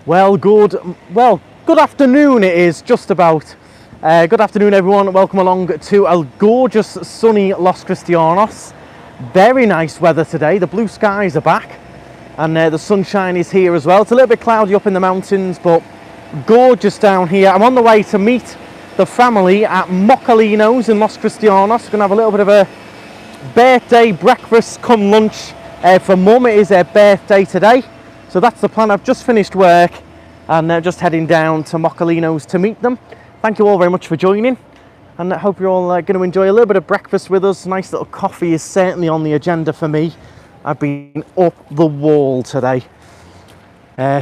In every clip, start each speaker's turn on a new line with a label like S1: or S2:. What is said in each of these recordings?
S1: Good afternoon it is, just about. Good afternoon everyone, welcome along to a gorgeous sunny Los Cristianos. Very nice weather today, the blue skies are back and the sunshine is here as well. It's a little bit cloudy up in the mountains, but gorgeous down here. I'm on the way to meet the family at Mocalino's in Los Cristianos. We're going to have a little bit of a birthday breakfast come lunch for Mum. It is her birthday today, so that's the plan. I've just finished work and just heading down to Mocalino's to meet them. Thank you all very much for joining, and I hope you're all going to enjoy a little bit of breakfast with us. Nice little coffee is certainly on the agenda for me. I've been up the wall today.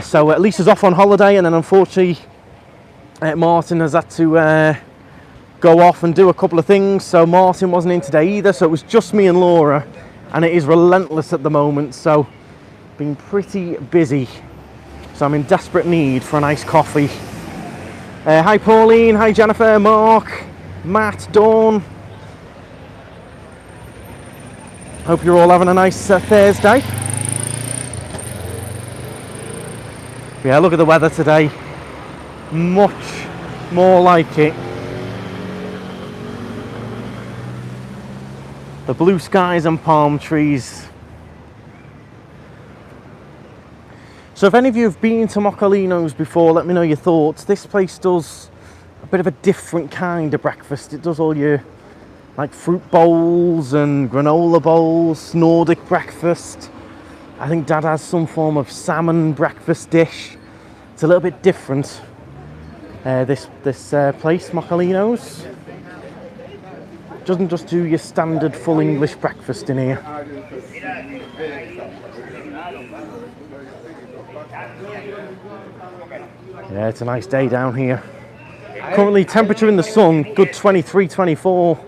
S1: So Lisa's off on holiday, and then unfortunately Martin has had to go off and do a couple of things, so Martin wasn't in today either, so it was just me and Laura, and it is relentless at the moment, so been pretty busy. So I'm in desperate need for a nice coffee. Hi Pauline, hi Jennifer, Mark, Matt, Dawn. Hope you're all having a nice Thursday. Yeah, look at the weather today. Much more like it. The blue skies and palm trees. So if any of you have been to Mocalino's before, let me know your thoughts. This place does a bit of a different kind of breakfast. It does all your like fruit bowls and granola bowls, Nordic breakfast. I think Dad has some form of salmon breakfast dish. It's a little bit different. This place, Mocalino's, doesn't just do your standard full English breakfast in here. Yeah, it's a nice day down here. Currently temperature in the sun, good 23, 24.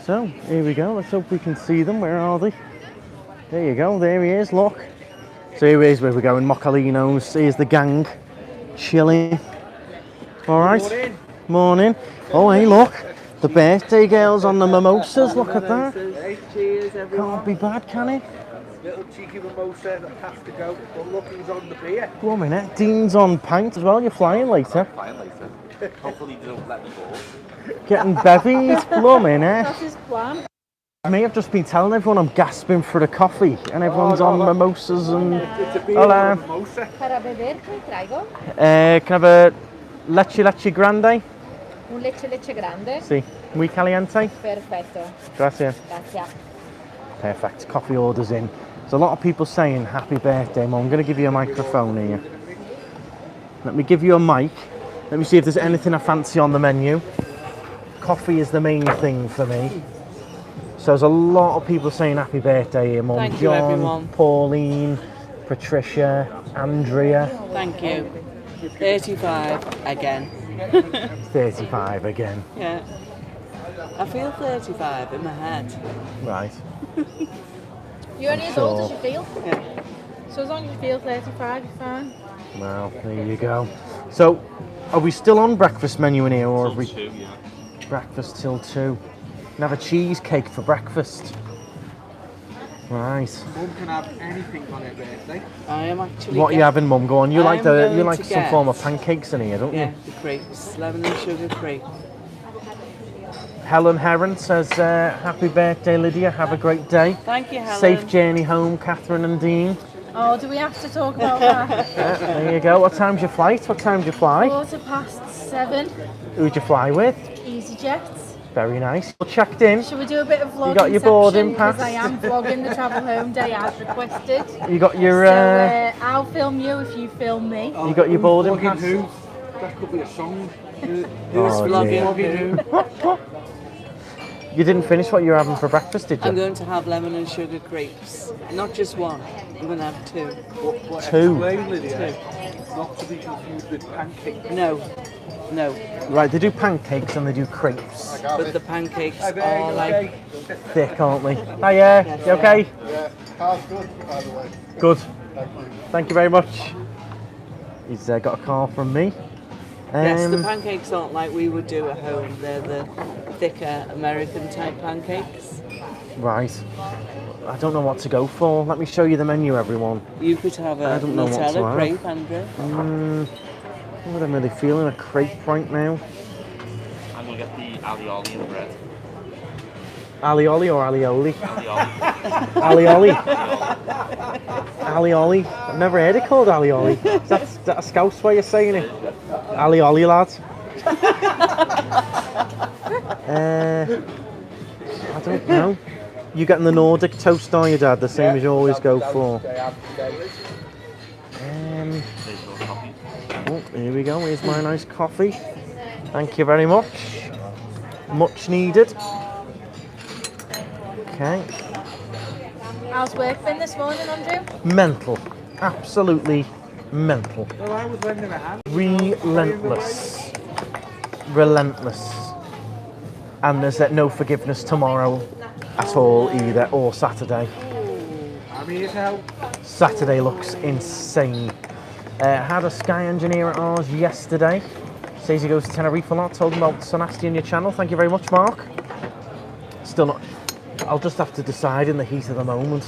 S1: So, here we go. Let's hope we can see them. Where are they? There you go. There he is, look. So here is where we're going, Mocalino's. Here's the gang, chilling. All right. Morning. Morning. Oh, hey, look. The birthday girls on the mimosas. Look at that.
S2: Hey, cheers, everyone.
S1: Can't be bad, can it?
S2: Little cheeky mimosa that has to go. But look, he's on the beer.
S1: One minute. Dean's on pint as well. You're flying later.
S3: Flying later. Hopefully they don't let me go.
S1: Getting bevies. Blooming, eh?
S4: That's his plan.
S1: Me, I've just been telling everyone I'm gasping for a coffee, and everyone's on mimosas and.
S2: It's a beer
S1: Hola.
S2: and a mimosa.
S4: Para beber, ¿qué traigo?
S1: Can I have a leche grande?
S4: Un leche grande.
S1: Sí. Muy caliente.
S4: Perfecto.
S1: Gracias.
S4: Gracias.
S1: Perfect. Coffee orders in. There's a lot of people saying happy birthday, Mum. I'm going to give you a microphone here. Let me give you a mic. Let me see if there's anything I fancy on the menu. Coffee is the main thing for me. So there's a lot of people saying happy birthday here, Mum.
S5: Thank you,
S1: John,
S5: everyone.
S1: Pauline, Patricia, Andrea.
S5: Thank you. 35 again.
S1: 35 again.
S5: Yeah. I feel 35 in my head.
S1: Right.
S4: You're only as old as you feel.
S5: Yeah.
S4: So as long as you feel 35, you're fine.
S1: Well, there you go. So, are we still on breakfast menu in here, or have we?
S3: 2, yeah.
S1: Breakfast till 2. And have a cheesecake for breakfast. Right.
S2: Mum can have anything on her birthday.
S5: I am actually.
S1: What are you having, Mum? Go on. You like
S5: I'm going
S1: like
S5: to
S1: some
S5: get-
S1: form of pancakes in here, don't
S5: Yeah,
S1: you?
S5: the crepes, lemon and sugar crepe.
S1: Helen Heron says, "Happy birthday, Lydia. Have a great day.
S5: Thank you, Helen.
S1: Safe journey home, Catherine and Dean."
S4: Oh, do we have to talk about that?
S1: There you go. What time's your flight? What time do you fly?
S4: 7:15.
S1: Who'd you fly with?
S4: EasyJet.
S1: Very nice. Well, checked in.
S4: Should we do a bit of vlogging?
S1: You got your boarding
S4: Because
S1: pass?
S4: I am vlogging the travel home day as requested.
S1: You got your
S4: So I'll film you if you film me.
S1: you got your boarding
S2: Vlogging
S1: pass.
S2: who? That could be a song.
S5: Who's
S1: Oh,
S5: vlogging?
S1: dear.
S2: Vlogging who?
S1: You didn't finish what you were having for breakfast, did
S5: I'm
S1: you?
S5: going to have lemon and sugar crepes. Not just one. I'm going to have 2.
S2: What
S1: 2.
S2: explain, Lydia? Not to be confused with pancakes.
S5: No.
S1: Right, they do pancakes and they do crepes.
S5: But the pancakes are like.
S1: Thick, aren't they? Hiya, you okay?
S6: Yeah, car's good, by the way.
S1: Good.
S6: Thank you.
S1: Thank you very much. He's got a call from me.
S5: Yes, the
S1: Um,
S5: pancakes aren't like we would do at home. They're the thicker American type pancakes.
S1: right. I don't know what to go for. Let me show you the menu, everyone.
S5: You could have
S1: I
S5: a
S1: don't know what to have.
S5: Nutella crepe, Andrew.
S1: I'm really feeling a crepe right now.
S3: I'm gonna get the alioli and bread.
S1: Alioli or alioli?
S3: Alioli.
S1: Alioli. Alioli. I've never heard it called alioli. Is that a Scouse way of saying it? Alioli, lads. I don't know. You getting the Nordic toast, are you, Dad? The same as you always go for. Oh, here we go. Here's my nice coffee. Thank you very much. Much needed. Okay.
S4: How's work been this morning, Andrew?
S1: Mental. Absolutely mental.
S2: Well, I was lending a hand.
S1: Relentless. Relentless. And there's no forgiveness tomorrow at all either, or Saturday.
S2: I'm here to help.
S1: Saturday looks insane. Had a Sky engineer at ours yesterday. Says he goes to Tenerife a lot. Told him about Sonasti on your channel. Thank you very much, Mark. Still not. I'll just have to decide in the heat of the moment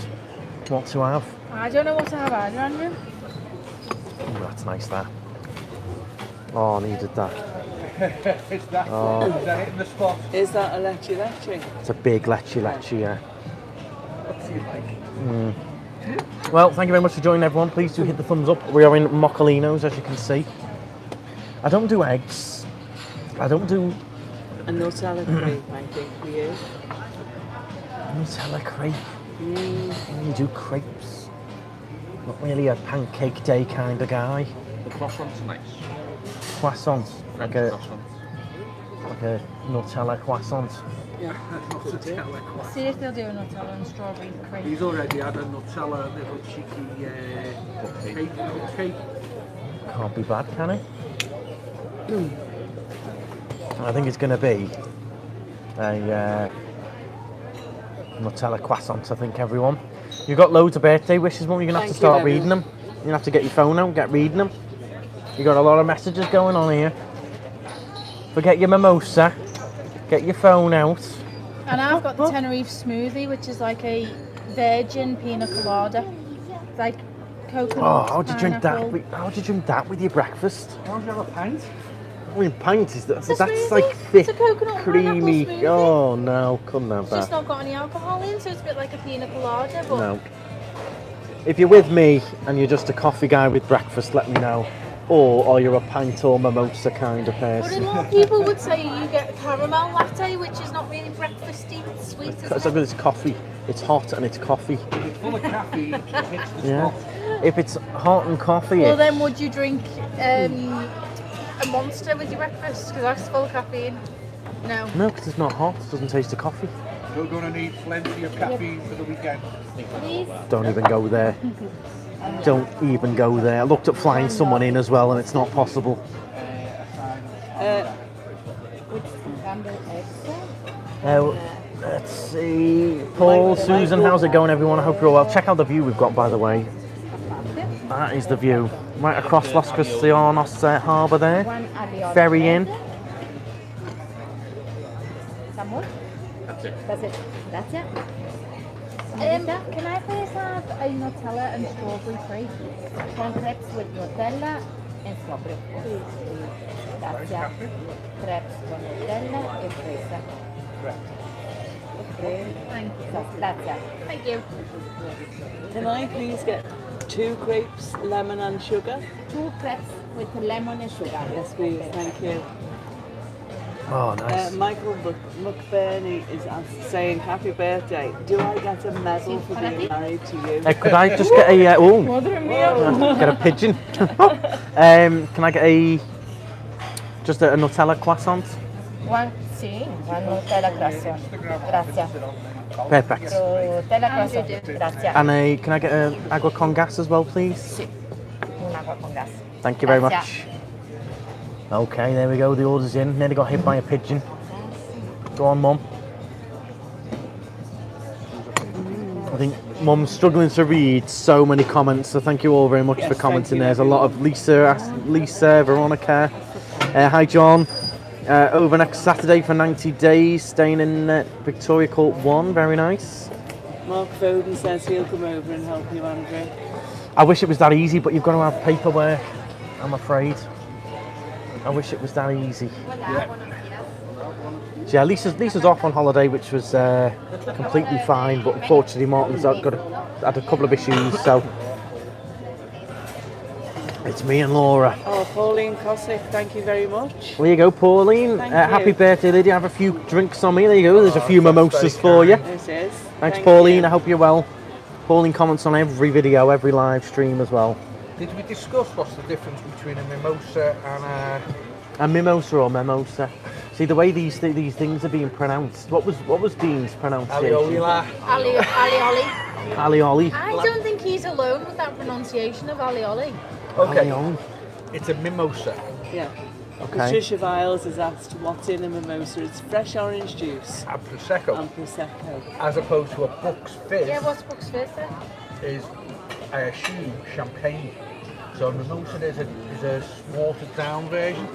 S1: what to have.
S4: I don't know what to have either, Andrew.
S1: Ooh, that's nice, that. Oh, I needed that.
S2: Is that hitting the spot?
S5: Is that a leche leche?
S1: It's a big leche, yeah.
S2: What do you like?
S1: Well, thank you very much for joining, everyone. Please do hit the thumbs up. We are in moccolinos, as you can see. I don't do eggs. I don't do
S5: A Nutella crepe, I think, for you.
S1: Nutella crepe. I only do crepes. Not really a pancake day kind of guy.
S3: The croissant's nice.
S1: Croissant,
S3: French
S1: like a Nutella croissant.
S5: Yeah.
S4: See if they'll do a Nutella and strawberry cream.
S2: He's already had a Nutella little cheeky cake.
S1: Can't be bad, can it? I think it's going to be a Nutella croissant, I think, everyone. You've got loads of birthday wishes, Mum. You're going to have to start reading them. You're going to have to get your phone out, get reading them. You got a lot of messages going on here. Forget your mimosa. Get your phone out.
S4: And I've got the Tenerife smoothie, which is like a virgin pina colada. It's like coconut.
S1: Oh, how'd you drink
S4: pineapple.
S1: that? How'd you drink that with your breakfast?
S2: Don't you have a pint?
S1: I mean, pint is that?
S4: It's a
S1: That's
S4: smoothie.
S1: like
S4: It's
S1: thick,
S4: a coconut
S1: creamy.
S4: pineapple smoothie.
S1: Oh no, couldn't have
S4: It's just
S1: that.
S4: not got any alcohol in, so it's a bit like a pina colada. But
S1: No. If you're with me and you're just a coffee guy with breakfast, let me know. Or you're a pint or mimosa kind of
S4: But
S1: person.
S4: a lot of people would say you get a caramel latte, which is not really breakfasty. It's sweet,
S1: It's
S4: isn't it?
S1: it's coffee. It's hot and it's coffee.
S2: It's full of caffeine. It hits the
S1: Yeah.
S2: spot.
S1: If it's hot and coffee,
S4: Well,
S1: it's...
S4: then would you drink a Monster with your breakfast? Because that's full of caffeine. No.
S1: No, because it's not hot. It doesn't taste of coffee.
S2: You're going to need plenty of caffeine for the weekend.
S4: Please.
S1: Don't even go there. Don't even go there. I looked at flying someone in as well, and it's not possible. Let's see. Paul, Susan, how's it going, everyone? I hope you're all well. Check out the view we've got, by the way. That is the view. Right across Los Cristianos harbour there. Ferry in.
S3: That's it.
S7: That's it. That's it. Can I please have a Nutella and strawberry free? One crepes with Nutella and strawberry. Grazie. Crepes con Nutella e fresa.
S4: Thank you.
S7: Grazie.
S4: Thank you.
S5: Can I please get 2 crepes, lemon and sugar?
S7: 2 crepes with lemon and sugar.
S5: Yes, please. Thank you.
S1: Oh, nice.
S5: Michael McBurney is saying happy birthday. Do I get a medal for being married to you?
S1: Could I just get a... get a pigeon. Can I get just a Nutella croissant?
S7: One Nutella croissant. Grazie.
S1: Perfect.
S7: Nutella croissant. Grazie.
S1: And can I get a agua con gas as well, please?
S7: Un agua con gas.
S1: Thank you very
S7: Grazie.
S1: much. Okay, there we go. The order's in. Nearly got hit by a pigeon. Go on, Mum. I think Mum's struggling to read so many comments, so thank you all very much for commenting. There's a lot of Lisa, Veronica, Hi John. Over next Saturday for 90 days, staying in Victoria Court 1. Very nice.
S5: Mark Foden says he'll come over and help you, Andrew.
S1: I wish it was that easy, but you've got to have paperwork, I'm afraid. I wish it was that easy. Yeah, Lisa's off on holiday, which was completely fine, but unfortunately Martin's had a couple of issues, so it's me and Laura.
S5: Oh, Pauline Cossack, thank you very much.
S1: There you go, Pauline.
S5: Thank
S1: Happy
S5: you.
S1: birthday, Lydia. Have a few drinks on me. There you go. There's a few mimosas for you.
S5: This is.
S1: Thanks,
S5: Thank
S1: Pauline.
S5: you.
S1: I hope you're well. Pauline comments on every video, every live stream as well.
S2: Did we discuss what's the difference between a mimosa and
S1: A mimosa or mimosa. See the way these things are being pronounced. What was Dean's pronunciation?
S2: alioli?
S4: Alioli.
S1: Alioli.
S4: I don't think he's alone with that pronunciation of alioli.
S2: Okay,
S1: Alioli.
S2: it's a mimosa.
S5: Yeah.
S1: Okay.
S5: Patricia Viles has asked what's in a mimosa. It's fresh orange juice
S2: And prosecco,
S5: and prosecco.
S2: as opposed to a Buck's Fizz,
S4: Yeah, what's Buck's Fizz then?
S2: is, I assume, champagne. So a mimosa is a watered down version.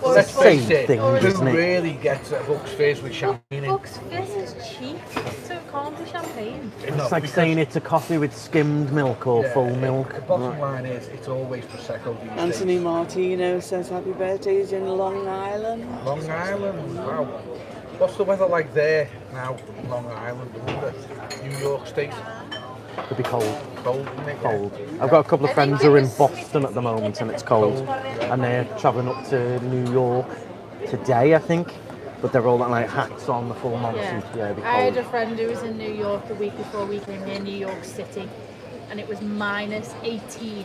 S4: Or
S2: Let's
S4: a
S2: face
S1: same
S2: it,
S1: thing,
S2: who
S1: isn't it?
S2: really gets a Buck's Fizz with champagne in?
S4: Buck's Fizz is cheap, so it can't be champagne.
S1: It's like saying it's a coffee with skimmed milk or full milk.
S2: The bottom line is, it's always prosecco these
S5: Anthony
S2: days.
S5: Martino says happy birthday. He's in Long Island.
S2: Long Island, wow. What's the weather like there now, Long Island? I wonder. New York State,
S1: Could be cold.
S2: cold, isn't it?
S1: Cold. I've got a couple of friends who are in Boston at the moment and it's cold. And they're travelling up to New York today, I think. But they're all like hats on, the full Monty. Yeah, it'd be
S4: I had a
S1: cold.
S4: friend who was in New York the week before we came here, New York City, and it was -18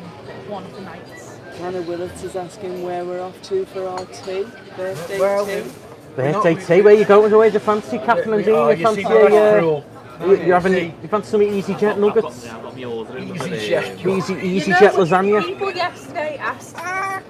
S4: one of the nights.
S5: Hannah Willits is asking where we're off to for our tea. Birthday
S2: Well,
S5: tea.
S1: Birthday tea, where you going? Where do you fancy, Catherine and Dean?
S2: Oh,
S1: You
S2: you
S1: fancy
S2: see, that's cruel.
S1: you having? You fancy some EasyJet nuggets?
S3: I've got my order in
S2: Easy
S3: the
S2: chef.
S1: EasyJet lasagna.
S4: People yesterday asked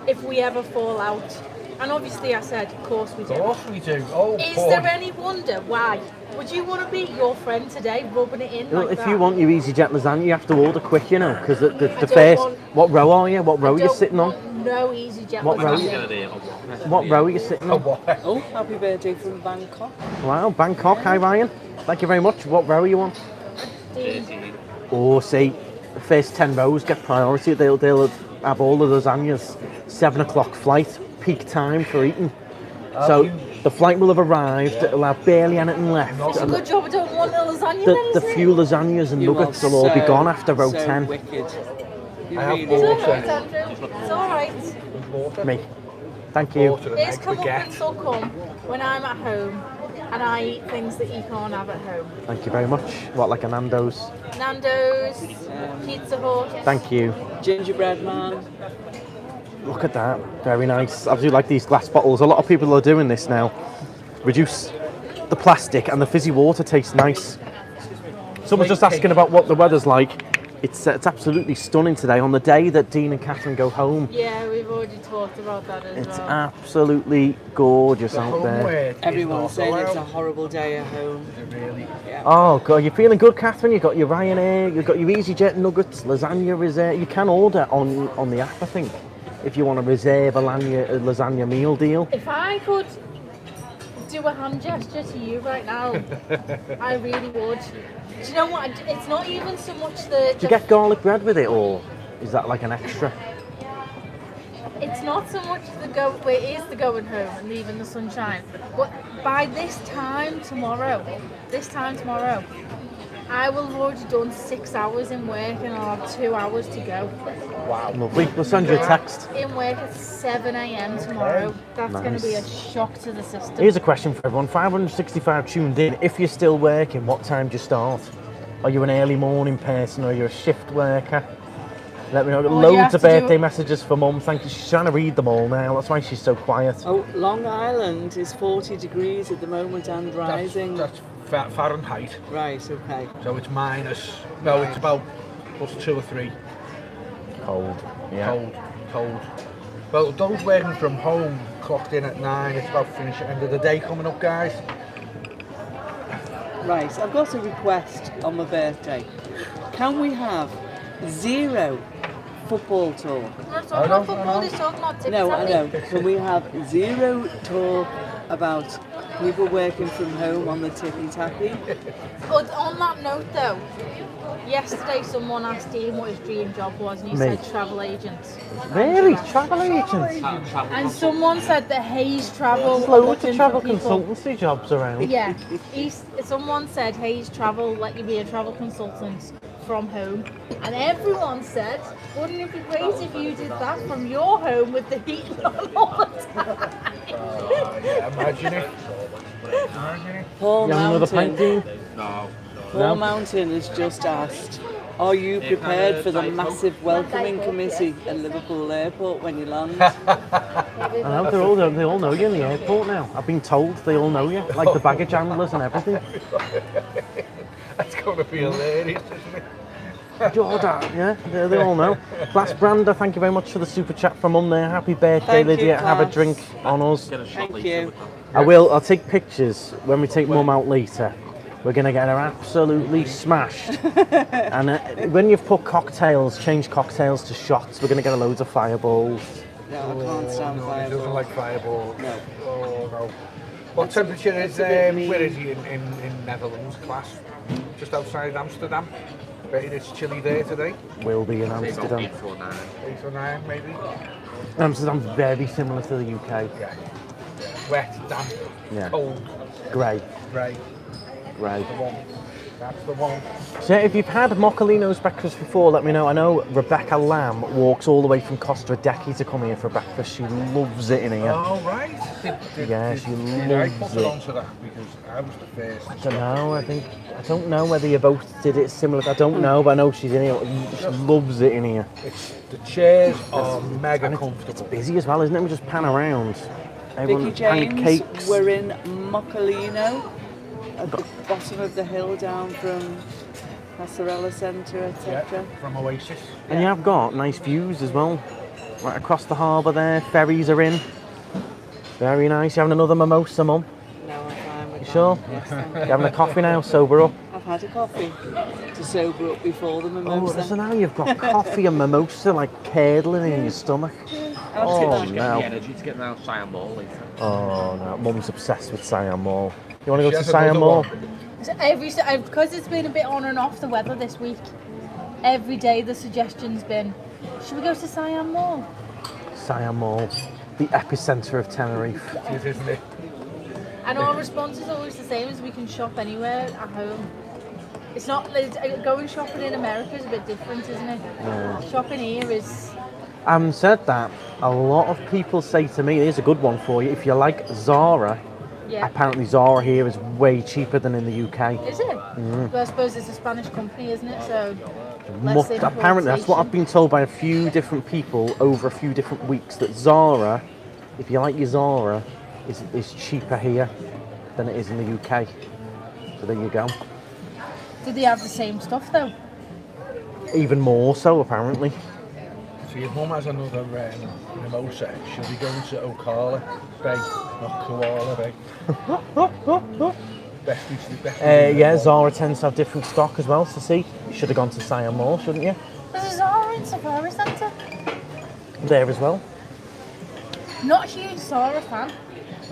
S4: if we ever fall out, and obviously I said, of course we
S2: Of
S4: do.
S2: course we do. Oh,
S4: Is
S2: God.
S4: there any wonder why? Would you want to be your friend today, rubbing it in
S1: Well,
S4: like
S1: if
S4: that?
S1: you want your EasyJet lasagna, you have to order quick, you know, because the
S4: don't
S1: first.
S4: want-
S1: What row are you? What
S4: I
S1: row are you
S4: don't
S1: sitting on?
S4: want No EasyJet.
S1: What row?
S4: lasagna.
S1: What row are you sitting
S2: Oh,
S1: on?
S2: what?
S5: Oh, happy birthday from Bangkok.
S1: Wow, Bangkok. Hi, Ryan. Thank you very much. What row are you on? Oh, see, the first 10 rows get priority. They'll have all the lasagnas. 7 o'clock flight, peak time for eating. So the flight will have arrived. It'll have barely anything left.
S4: It's a
S1: And
S4: good job I don't want a lasagna
S1: the
S4: then,
S1: the
S4: isn't
S1: few
S4: it?
S1: lasagnas and
S5: You
S1: nuggets
S5: are
S1: will all be
S5: so,
S1: gone after row
S5: so
S1: 10.
S5: Wicked. You
S2: I have
S5: really
S2: bought
S5: are.
S4: It's all right, Andrew. It's all right.
S2: Water.
S1: Me. Thank you.
S2: Water and
S4: His
S2: egg baguette.
S4: comeuppance will come when I'm at home and I eat things that you can't have at home.
S1: Thank you very much. What, like a Nando's?
S4: Nando's, Pizza Hut.
S1: Thank you.
S5: Gingerbread man.
S1: Look at that. Very nice. I do like these glass bottles. A lot of people are doing this now. Reduce the plastic and the fizzy water tastes nice. Someone's just asking about what the weather's like. It's absolutely stunning today on the day that Dean and Catherine go home.
S4: Yeah, we've already talked about that as
S1: It's
S4: well.
S1: absolutely gorgeous out there.
S2: Homeware is
S5: Everyone's
S2: not
S5: saying it's a
S2: allowed.
S5: horrible day at home.
S2: Really.
S5: Yeah.
S1: Oh god, you're feeling good, Catherine? You've got your Ryanair, you've got your EasyJet nuggets, lasagna reserve. You can order on the app, I think, if you want to reserve a lasagna meal deal.
S4: If I could do a hand gesture to you right now, I really would. Do you know what? It's not even so much the.
S1: Do you get garlic bread with it, or is that like an extra?
S4: It's not so much the go. Well, it is the going home and leaving the sunshine. But by this time tomorrow, I will have already done 6 hours in work and I'll have 2 hours to go.
S2: Wow.
S1: Lovely. We'll send you a text.
S4: In work at 7 a.m. tomorrow. That's going to be a shock to the system.
S1: Here's a question for everyone. 565 tuned in. If you're still working, what time do you start? Are you an early morning person or are you a shift worker? Let me know.
S4: you
S1: Loads
S4: have
S1: of
S4: to do-
S1: birthday messages for Mum. Thank you. She's trying to read them all now. That's why she's so quiet.
S5: Oh, Long Island is 40 degrees at the moment and rising.
S2: That's Fahrenheit.
S5: Right, okay.
S2: So it's minus. No, it's about +2 or 3.
S1: Cold. Yeah.
S2: Cold. Well, those working from home clocked in at 9. It's about finish at end of the day coming up, guys.
S5: Right, I've got a request on my birthday. Can we have 0 football talk?
S4: We're not talking about football, he's talking about TikTok.
S5: No, I know. Can we have zero talk about people working from home on the tippy tappy?
S4: But on that note though, yesterday someone asked Ian what his dream job was and he said travel agent.
S1: Really? Travel agents?
S4: And someone said that Hayes Travel
S1: There's
S4: are
S1: loads of
S4: looking
S1: travel
S4: for people.
S1: consultancy jobs around.
S4: Yeah, someone said Hayes Travel let you be a travel consultant from home, and everyone said, wouldn't it be great if you did that from your home with the heat on all the time?
S2: Yeah, imagine it. Imagine it.
S5: Paul
S1: You have another pint,
S5: Mountain.
S1: Dean?
S3: No.
S5: Paul Mountain has just asked, are you prepared for the massive welcoming committee at Liverpool Airport when you land?
S1: I know, they all know you in the airport now. I've been told they all know you, like the baggage handlers and everything.
S2: That's going to be hilarious, isn't it?
S1: Jordan, yeah, they all know. Class Brander, thank you very much for the super chat from Mum there. Happy birthday,
S5: Thank you,
S1: Lydia. Have a
S5: Class.
S1: drink on us.
S3: Get a shot
S5: Thank
S3: later.
S5: you.
S1: I'll take pictures when we take Mum out later. We're going to get her absolutely smashed. And when you've put changed cocktails to shots, we're going to get loads of fireballs.
S5: No, I can't stand
S2: No, he doesn't
S5: fireball.
S2: like fireball.
S5: No.
S2: Oh, no. What temperature is, where is he in Netherlands, Class? Just outside Amsterdam? Bet it's chilly there today.
S1: Will be in
S3: Say about
S1: Amsterdam.
S3: 8 or 9.
S2: 8 or 9 maybe?
S1: Amsterdam's very similar to the UK.
S2: Yeah. Wet, damp,
S1: Yeah.
S2: cold,
S1: Grey.
S2: grey.
S1: Grey.
S2: The one. That's the one.
S1: So if you've had Moccolino's breakfast before, let me know. I know Rebecca Lamb walks all the way from Costa Rica to come here for breakfast. She loves it in here.
S2: Oh, right.
S1: Yeah, she
S2: did I
S1: loves
S2: put it
S1: it.
S2: onto that because I was the first.
S1: I don't know. I don't know whether you both did it similar. I don't know, but I know she's in here. She loves it in here.
S2: The chairs are mega
S1: And it's
S2: comfortable.
S1: busy as well, isn't it? We just pan around. Everyone
S5: Vicky James,
S1: pancakes.
S5: we're in Moccolino, at the bottom of the hill down from Passarella Centre, etc.
S2: Yeah, from Oasis.
S1: And you have got nice views as well. Right across the harbour there. Ferries are in. Very nice. You having another mimosa, Mum?
S5: No, I'm fine with
S1: You
S5: that.
S1: sure?
S5: Yes, thank
S1: You having a coffee now? Sober up.
S5: I've had a coffee to sober up before the
S1: Oh,
S5: mimosa.
S1: so now you've got coffee and mimosa like curdling in your stomach. Oh
S3: Just get the
S1: no.
S3: energy to get around Siam Mall later.
S1: Oh no. Mum's obsessed with Siam Mall. You want to go
S2: She
S1: to
S2: has
S1: Siam
S2: another
S1: Mall?
S2: one.
S4: So because it's been a bit on and off the weather this week, every day the suggestion's been, should we go to Siam Mall?
S1: Siam Mall, the epicentre of Tenerife.
S2: It is, isn't it?
S4: And our response is always the same, as we can shop anywhere at home. It's not, going shopping in America is a bit different, isn't it?
S1: Yeah.
S4: Shopping here is,
S1: Having said that, a lot of people say to me, here's a good one for you, if you like Zara,
S4: yeah.
S1: apparently Zara here is way cheaper than in the UK.
S4: Is it? Well, I suppose it's a Spanish company, isn't it? So,
S1: Apparently that's what I've been told by a few different people over a few different weeks, that Zara, if you like your Zara, is cheaper here than it is in the UK. So there you go.
S4: Do they have the same stuff though?
S1: Even more so apparently.
S2: So your mum has another mimosa. She'll be going to Ocala Bay, not Koala Bay.
S1: Yeah, Zara tends to have different stock as well, so see, you should have gone to Siam Mall, shouldn't you?
S4: There's a Zara in Safari Centre.
S1: There as well.
S4: Not a huge Zara fan.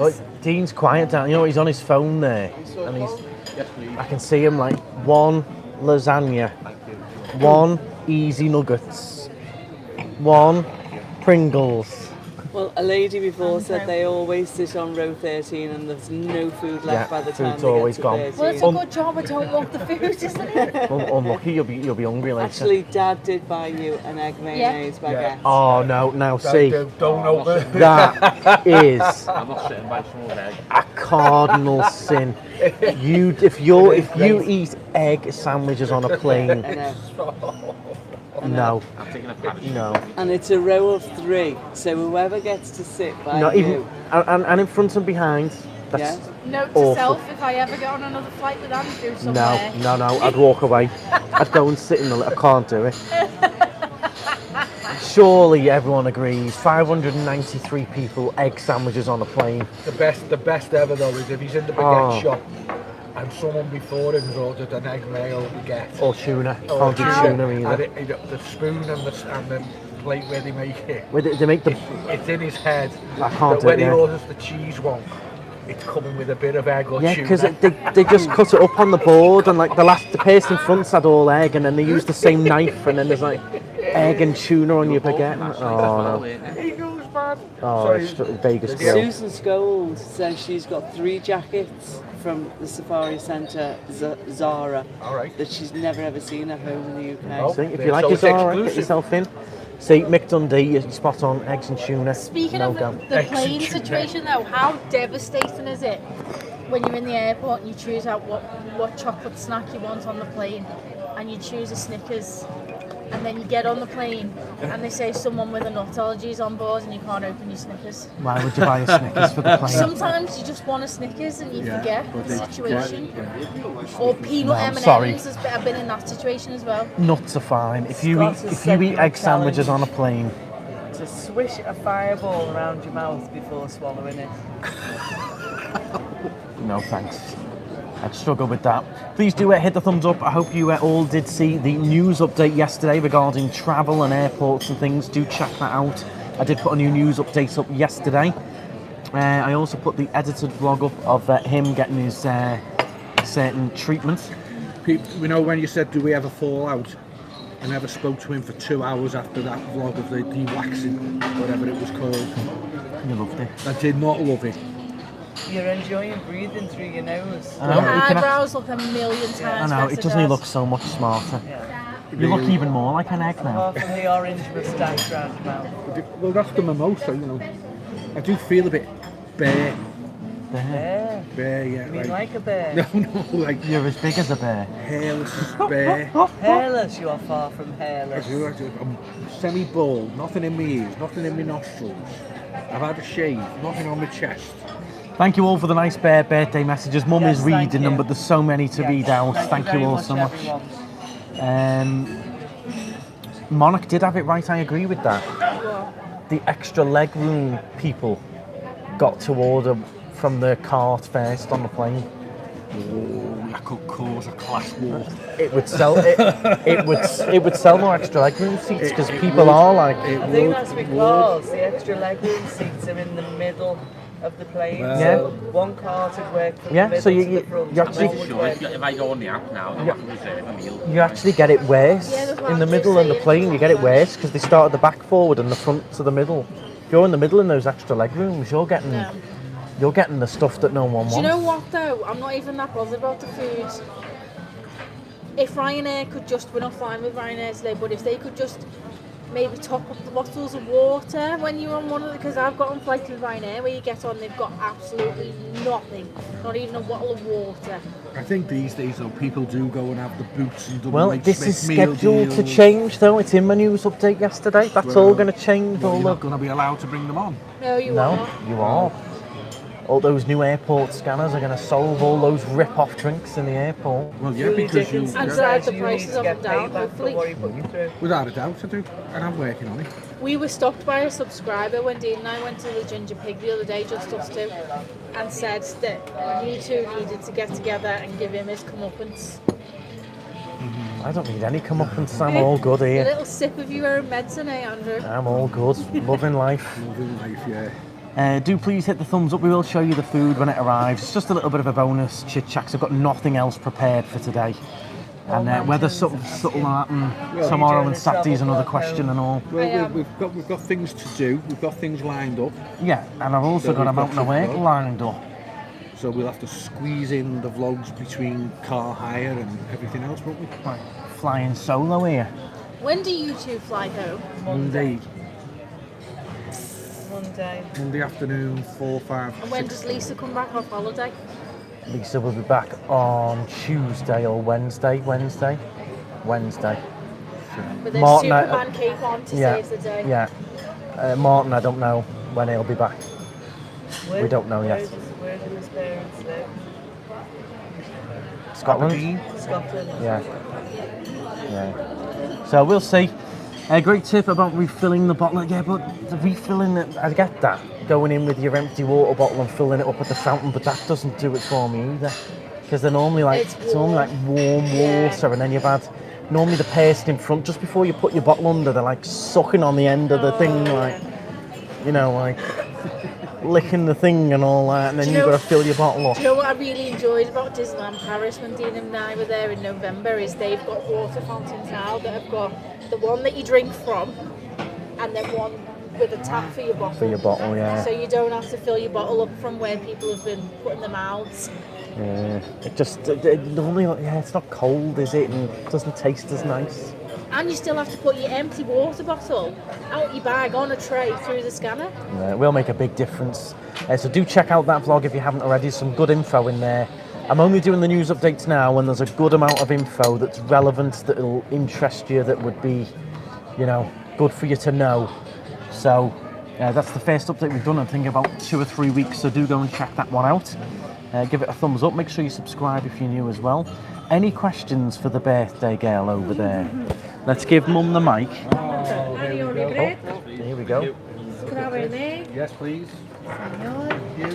S1: Oh, Dean's quiet down, you know, he's on his phone there, and I can see him like, one lasagna, one easy nuggets, one Pringles.
S5: Well, a lady before said they always sit on row 13 and there's no food left
S1: Yeah,
S5: by the time
S1: food's
S5: they
S1: always
S5: get to
S1: gone.
S5: 13.
S4: Well, it's a good job I don't want the food, isn't it?
S1: Well, unlucky, you'll be hungry later.
S5: Actually, Dad did buy you an egg mayonnaise baguette.
S1: Oh no, now see,
S2: Don't open.
S1: that is
S3: I'm not sitting by someone's egg.
S1: a cardinal sin. If you eat egg sandwiches on a plane,
S5: I know.
S1: no,
S3: I'm taking a parachute.
S1: no.
S5: And it's a row of 3, so whoever gets to sit by
S1: Not
S5: you.
S1: even, and in front and behind. That's
S4: Note to
S1: awful.
S4: self, if I ever get on another flight with Andrew somewhere.
S1: No, I'd walk away. I'd go and sit in the. I can't do it. Surely everyone agrees. 593 people, egg sandwiches on a plane.
S2: The best ever though is if he's in the baguette shop and someone before him has ordered an egg mayo baguette.
S1: Or tuna.
S2: Or
S1: Can't do
S2: tuna,
S1: tuna
S2: and
S1: either.
S2: the spoon and the plate where they make it.
S1: Where they make the...
S2: It's in his head.
S1: I can't
S2: that
S1: do
S2: when
S1: it,
S2: he
S1: yeah.
S2: orders the cheese one, it's coming with a bit of egg or
S1: Yeah,
S2: tuna.
S1: because they just cut it up on the board, and like the paste in front's had all egg, and then they use the same knife, and then there's like egg and tuna on your baguette. Oh no!
S2: He goes bad.
S1: Oh,
S2: Sorry.
S1: it's Vegas grill.
S5: Susan Scholes says she's got 3 jackets from the Safari Centre, Zara,
S2: All right.
S5: that she's never ever seen at home in the UK.
S2: Oh.
S1: See, if
S2: So
S1: you like your
S2: it's
S1: Zara, get
S2: exclusive.
S1: yourself in. See, Mick Dundee, you're spot on. Eggs and tuna.
S4: Speaking
S1: no
S4: of
S1: doubt.
S4: the plane situation though, how devastating is it when you're in the airport and you choose out what chocolate snack you want on the plane and you choose a Snickers and then you get on the plane and they say someone with a nut allergy is on board and you can't open your Snickers.
S1: Why would you buy a Snickers for the plane?
S4: Sometimes you just want a Snickers and you forget the situation. Or peanut
S1: No, I'm
S4: M&Ms.
S1: sorry.
S4: I've been in that situation as well.
S1: Nuts are fine. If you
S5: Scott's
S1: eat egg sandwiches on a plane,
S5: To swish a fireball around your mouth before swallowing it.
S1: no thanks. I'd struggle with that. Please do hit the thumbs up. I hope you all did see the news update yesterday regarding travel and airports and things. Do check that out. I did put a new news update up yesterday. I also put the edited vlog up of him getting his certain treatment.
S2: You know when you said, do we ever fall out? I never spoke to him for 2 hours after that vlog of the de-waxing, whatever it was called.
S1: You loved it.
S2: I did not love it.
S5: You're enjoying breathing through your nose.
S1: I know,
S4: Your
S1: you can-
S4: eyebrows look a million times
S1: I know,
S4: better,
S1: it doesn't he
S4: guys.
S1: look so much smarter.
S5: Yeah.
S1: You look even more like an egg now.
S5: Apart from the orange moustache around your mouth.
S2: Well, that's the mimosa, you know. I do feel a bit bare.
S5: Bear.
S2: Bare, yeah.
S5: You mean like a bear?
S2: No, like
S1: You're as big as a bear.
S2: hairless bare.
S5: Hairless, you are far from hairless.
S2: I'm semi-bald, nothing in my ears, nothing in my nostrils. I've had a shave, nothing on my chest.
S1: Thank you all for the nice birthday messages. Mum
S5: Yes,
S1: is
S5: thank
S1: reading them,
S5: you.
S1: but there's so many to
S5: Yes,
S1: read out. Thank you
S5: very
S1: all so much.
S5: everyone.
S1: Monarch did have it right, I agree with that. The extra leg room people got to order from the cart first on the plane.
S2: Oh, that could cause a class war.
S1: It would sell it would sell more extra leg room seats because people are like
S5: I think that's because the extra legroom seats are in the middle of the plane.
S2: Well-
S5: So one cart would work from
S1: Yeah,
S5: the middle
S1: so you-
S5: to the front.
S1: you
S5: and
S1: actually-
S5: one would
S3: Sure,
S5: work-
S3: if I go on the app now, then I can reserve a meal.
S1: you actually get it worse
S4: Yeah, that's what
S1: in the
S4: I'm
S1: middle
S4: just
S1: and the
S4: saying.
S1: plane. You get it worse because they start at the back forward and the front to the middle. If you're in the middle in those extra leg rooms, you're getting the stuff that no one wants.
S4: Do you know what though? I'm not even that bothered about the food. If Ryanair could just, we're not flying with Ryanair today, but if they could just maybe top up the bottles of water when you're on one of the, because I've got on flights with Ryanair where you get on, they've got absolutely nothing, not even a bottle of water.
S2: I think these days though, people do go and have the boots and double
S1: Well,
S2: like
S1: this is
S2: Smith meal
S1: scheduled to
S2: deals.
S1: change though. It's in my news update yesterday. That's all
S2: Well,
S1: going to change.
S2: Well,
S1: All
S2: you're
S1: the
S2: not going to be allowed to bring them on.
S4: No, you
S1: no,
S4: are.
S1: you are. All those new airport scanners are going to solve all those rip-off drinks in the airport.
S2: Well, yeah,
S5: Julie
S2: because you...
S5: Dickinson
S4: And
S2: yeah,
S4: drive
S5: says
S4: the
S5: you
S4: prices
S5: need to
S4: up
S5: get
S4: and down,
S5: paid back for
S4: hopefully.
S5: what he put you through.
S2: without a doubt I do, and I'm working on it.
S4: We were stopped by a subscriber when Dean and I went to the Ginger Pig the other day, just us two, and said that you two needed to get together and give him his comeuppance.
S1: I don't need any comeuppance. I'm all good
S4: A
S1: here.
S4: little sip of your own medicine, eh, Andrew?
S1: I'm all good. Loving life.
S2: Loving life, yeah.
S1: Do please hit the thumbs up. We will show you the food when it arrives. It's just a little bit of a bonus chit chat. 'Cause I've got nothing else prepared for today. And whether something will happen tomorrow and Saturday's another question and all.
S2: Well, we've got things to do. We've got things lined up.
S1: Yeah, and I've also
S2: So
S1: got a
S2: we've got
S1: mountain of
S2: to
S1: work
S2: go.
S1: lined up.
S2: So we'll have to squeeze in the vlogs between car hire and everything else, won't we?
S1: Right, flying solo here.
S4: When do you two fly home?
S2: Monday
S5: Monday.
S2: afternoon, 4, 5,
S4: And when
S2: 6.
S4: does Lisa come back off holiday?
S1: Lisa will be back on Tuesday or Wednesday. Wednesday.
S4: With a
S1: Martin,
S4: Superman cape on to
S1: Yeah,
S4: save the day.
S1: yeah. Martin, I don't know when he'll be back. We don't know yet.
S5: Where do his parents live?
S1: Scotland.
S2: Aberdeen.
S5: Scotland.
S1: Yeah. Yeah. So we'll see. A great tip about refilling the bottle. Yeah, but the refilling it, I get that. Going in with your empty water bottle and filling it up at the fountain, but that doesn't do it for me either. Because they're normally like
S4: It's
S1: it's normally like warm
S4: Yeah.
S1: water, and then you've had normally the person in front, just before you put your bottle under, they're like sucking on the end of the thing, like, you know, like licking the thing and all that, and then you've got to fill your bottle up.
S4: Do you know what I really enjoyed about Disneyland Paris when Dean and I were there in November is they've got water fountains now that have got the one that you drink from and then one with a tap for your bottle.
S1: For your bottle, yeah.
S4: So you don't have to fill your bottle up from where people have been putting them out.
S1: Yeah. It normally, yeah, it's not cold, is it? And it doesn't taste as nice.
S4: And you still have to put your empty water bottle out your bag on a tray through the scanner.
S1: Yeah, it will make a big difference. So do check out that vlog if you haven't already. Some good info in there. I'm only doing the news updates now when there's a good amount of info that's relevant, that'll interest you, that would be, you know, good for you to know. So that's the first update we've done, I think, about 2 or 3 weeks. So do go and check that one out. Give it a thumbs up. Make sure you subscribe if you're new as well. Any questions for the birthday girl over there? Let's give Mum the mic.
S2: Oh, here we go.
S1: Here we go.
S2: Yes, please.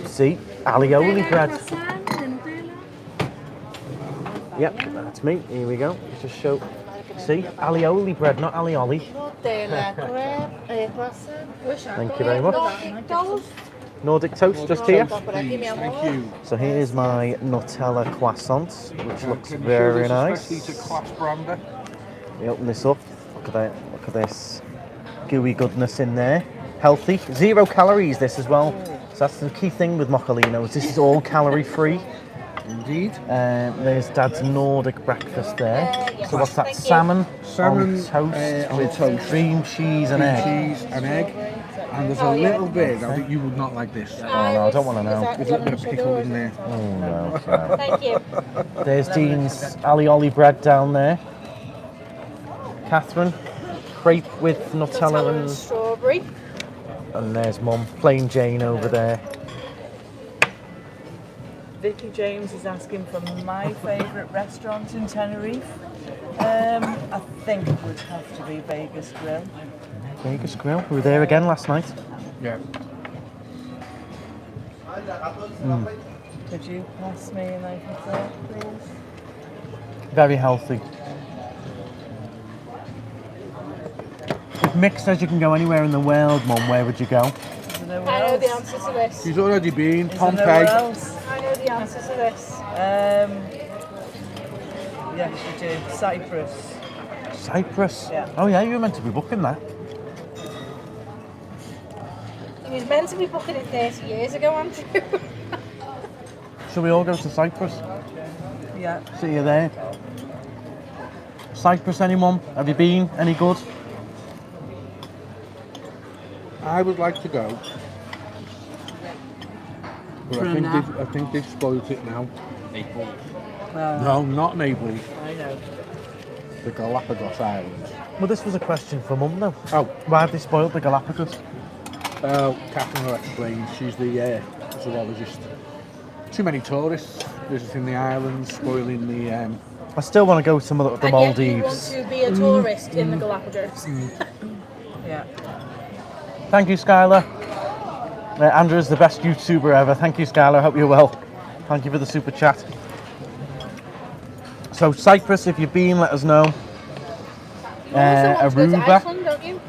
S1: See, alioli bread. Yep, that's me. Here we go. Just show. See, alioli bread, not alioli. Thank you very much. Nordic toast, just here.
S2: Thank you.
S1: So here's my Nutella croissants, which looks very nice.
S2: It's a class brander.
S1: We open this up. Look at that. Look at this gooey goodness in there. Healthy. 0 calories. This as well. So that's the key thing with moccolinos. This is all calorie free.
S2: Indeed.
S1: There's Dad's Nordic breakfast there. So what's that?
S4: Thank you.
S1: Salmon
S2: Salmon
S1: on toast
S2: on
S1: with
S2: toast.
S1: cream cheese and egg.
S2: Cheese and egg. And there's a little bit, I think you would not like this.
S1: Oh no, I don't want to know.
S2: There's a little bit of pickle in there.
S1: Oh no. no.
S4: Thank you.
S1: There's Dean's alioli bread down there. Catherine, crepe with Nutella
S4: and strawberry.
S1: and there's Mum, plain Jane over there.
S5: Vicky James is asking for my favourite restaurant in Tenerife. I think it would have to be Vegas Grill.
S1: Vegas Grill. We were there again last night.
S2: Yeah.
S5: Could you pass me a knife and fork, please?
S1: Very healthy. If Mick says you can go anywhere in the world, Mum, where would you go?
S5: Is there nowhere
S4: I know
S5: else?
S4: the answer to this.
S2: She's already been.
S5: Is there nowhere
S2: Pompeii.
S5: else?
S4: I know the answer to this.
S5: Yes, you do. Cyprus.
S1: Cyprus?
S5: Yeah.
S1: Oh yeah, you were meant to be booking that.
S4: He was meant to be booking it 30 years ago, Andrew.
S1: Shall we all go to Cyprus?
S5: Yeah.
S1: See you there. Cyprus, anyone? Have you been? Any good?
S2: I would like to go. But I think they've spoiled it now.
S3: Naples.
S2: No, not Naples.
S5: I know.
S2: The Galapagos Islands.
S1: Well, this was a question for Mum though.
S2: Oh,
S1: Why have they spoiled the Galapagos?
S2: Catherine will explain. She's the zoologist. Too many tourists visiting the islands, spoiling the...
S1: I still want to go to the
S4: And yet you
S1: Maldives.
S4: want to be a tourist in the Galapagos.
S5: Yeah.
S1: Thank you, Skylar. Andrew is the best YouTuber ever. Thank you, Skylar. Hope you're well. Thank you for the super chat. So Cyprus, if you've been, let us know.
S4: You also want to go to
S1: Aruba.
S4: Iceland, don't you?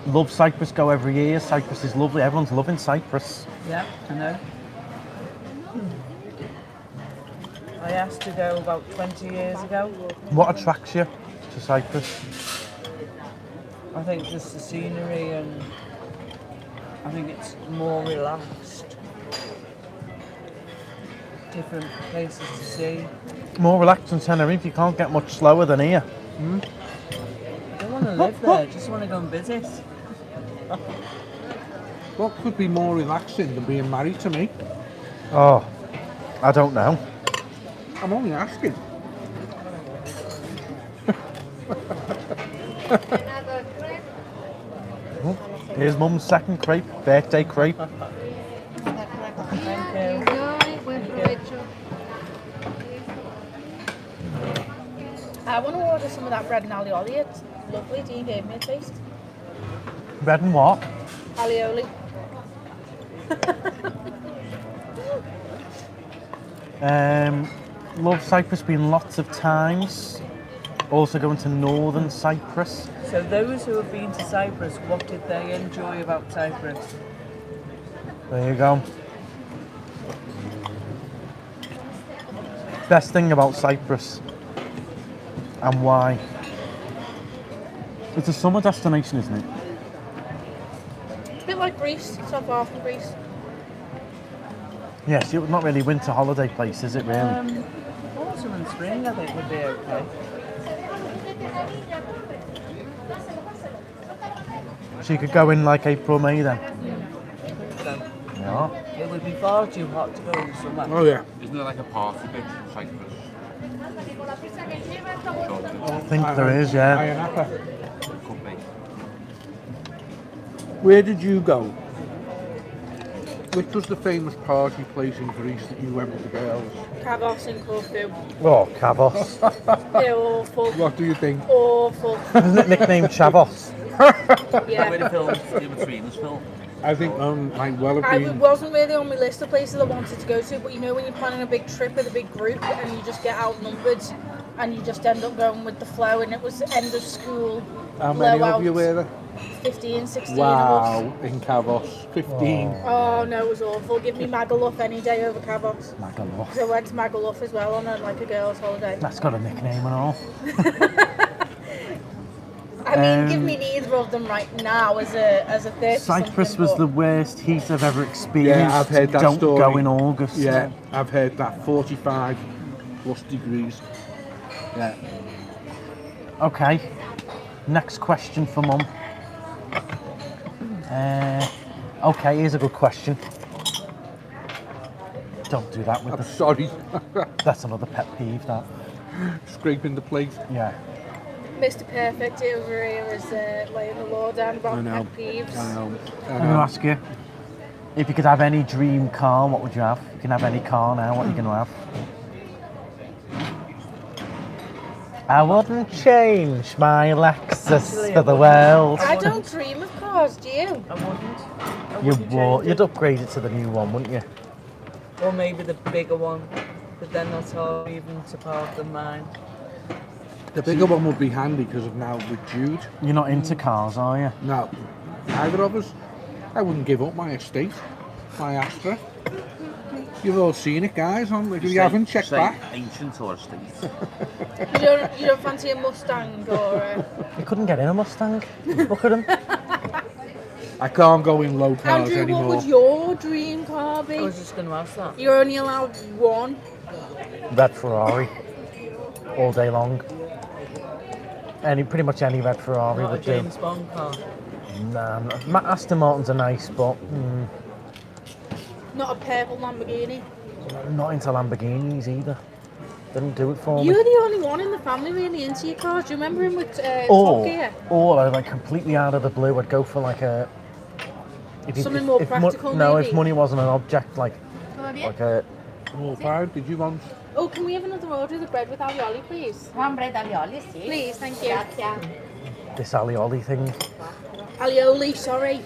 S1: Love Cyprus. Go every year. Cyprus is lovely. Everyone's loving Cyprus.
S5: Yeah, I know. I asked to go about 20 years ago.
S1: What attracts you to Cyprus?
S5: I think just the scenery, and I think it's more relaxed. Different places to see.
S1: More relaxed than Tenerife. You can't get much slower than here.
S5: I don't want to live there, I just want to go and visit.
S2: What could be more relaxing than being married to me?
S1: Oh, I don't know.
S2: I'm only asking.
S1: Here's Mum's second crepe, birthday crepe.
S5: Thank you.
S4: I want to order some of that bread and alioli. It's lovely. Dean gave me a taste.
S1: Bread and what?
S4: Alioli.
S1: love Cyprus, been lots of times. Also going to northern Cyprus.
S5: So those who have been to Cyprus, what did they enjoy about Cyprus?
S1: There you go. Best thing about Cyprus and why? It's a summer destination, isn't it?
S4: It's a bit like Greece, it's not far from Greece.
S1: Yes, it's not really a winter holiday place, is it really?
S5: Autumn and spring, I think, would be okay.
S1: So you could go in like April, May then?
S5: So
S1: Yeah.
S5: it would be far too hot to go in summer.
S2: Oh yeah.
S3: Isn't there like a party bit in Cyprus?
S1: I think there is, yeah.
S2: Ayia
S3: Could be.
S2: Where did you go? Which was the famous party place in Greece that you went with the girls?
S4: Kavos in Corfu.
S1: Oh, Kavos.
S4: They're awful.
S2: What do you think?
S4: Awful.
S1: Isn't it nicknamed Chavos?
S3: Where
S4: Yeah.
S3: the films, the between us film.
S2: I think might well have
S4: I
S2: been.
S4: wasn't really on my list of places I wanted to go to, but you know when you're planning a big trip with a big group and you just get outnumbered and you just end up going with the flow, and it was end of school.
S2: How many
S4: blowout.
S2: of you were there?
S4: 15, 16 of
S2: Wow,
S4: us.
S2: in Kavos, 15.
S4: Oh no, it was awful. Give me Magaluf any day over Kavos.
S1: Magaluf.
S4: So I went to Magaluf as well on like a girls' holiday.
S1: That's got a nickname and all.
S4: I mean, give me neither of them right now as a 30.
S1: Cyprus was the worst heat I've ever experienced.
S2: Yeah, I've heard that
S1: Don't
S2: story.
S1: go in August.
S2: Yeah, I've heard that 45 plus degrees. Yeah.
S1: Okay. Next question for Mum. Okay, here's a good question. Don't do that with
S2: I'm
S1: the.
S2: sorry.
S1: That's another pet peeve. That.
S2: Scraping the plate.
S1: Yeah.
S4: Mr. Perfect over here is laying the law down about
S2: I know.
S4: pet peeves.
S2: I know.
S1: I'm going to ask you, if you could have any dream car, what would you have? You can have any car now, what are you going to have? I wouldn't change my Lexus for the world.
S4: I don't dream of cars, do you?
S5: I wouldn't.
S1: You
S5: change
S1: would.
S5: it.
S1: You'd upgrade it to the new one, wouldn't you?
S5: Or maybe the bigger one, but then that's hard even to park than mine.
S2: The bigger one would be handy because of now with Jude.
S1: You're not into cars, are you?
S2: No, neither of us. I wouldn't give up my estate, my Astra. You've all seen it, guys. If you haven't, check back.
S3: Ancient or estate.
S4: You don't fancy a Mustang or
S1: You couldn't get in a Mustang. Look at him.
S2: I can't go in low cars
S4: Andrew,
S2: anymore.
S4: what would your dream car
S5: I
S4: be?
S5: was just going to ask that.
S4: You're only allowed one.
S1: Red Ferrari. All day long. Pretty much any red Ferrari
S5: Not a
S1: would do.
S5: James Bond car.
S1: Nah, Aston Martins are nice, but
S4: Not a purple Lamborghini.
S1: not into Lamborghinis either. Didn't do it for me.
S4: You're the only one in the family really into your cars. Do you remember him with Top
S1: Or
S4: Gear?
S1: like completely out of the blue, I'd go for like a.
S4: Something more practical,
S1: No,
S4: maybe?
S1: if money wasn't an object, like a.
S2: Oh, fine. Did you want?
S4: Oh, can we have another order of the bread with alioli, please?
S7: One bread alioli, sì.
S4: Please, thank you.
S7: Grazie.
S1: This alioli thing.
S4: Alioli, sorry.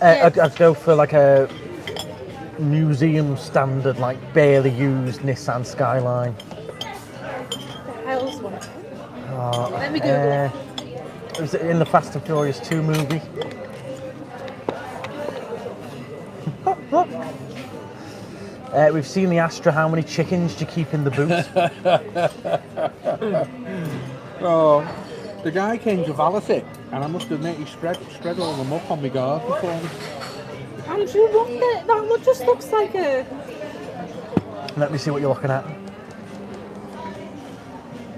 S1: I'd go for like a museum standard, like barely used Nissan Skyline.
S4: The hell's one? Let me Google it.
S1: Was it in the Fast and Furious 2 movie? We've seen the Astra. How many chickens do you keep in the boot?
S2: Oh, the guy came to valet it, and I must admit he spread all them up on my garden for me.
S4: Andrew, that just looks like a...
S1: Let me see what you're looking at.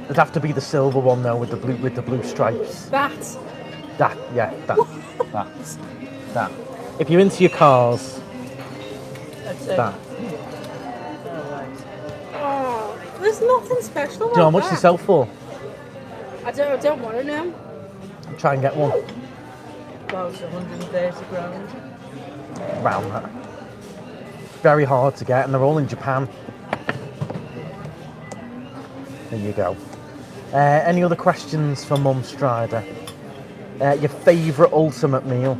S1: It'd have to be the silver one though, with the blue stripes.
S4: That.
S1: That. If you're into your cars,
S5: That's it.
S1: that.
S4: Oh, there's nothing special about
S1: Do you know how much
S4: that.
S1: they sell for?
S4: I don't want to know.
S1: Try and get one.
S5: About 130 grand.
S1: Around that. Very hard to get, and they're all in Japan. There you go. Any other questions for Mum Strider? Your favourite ultimate meal?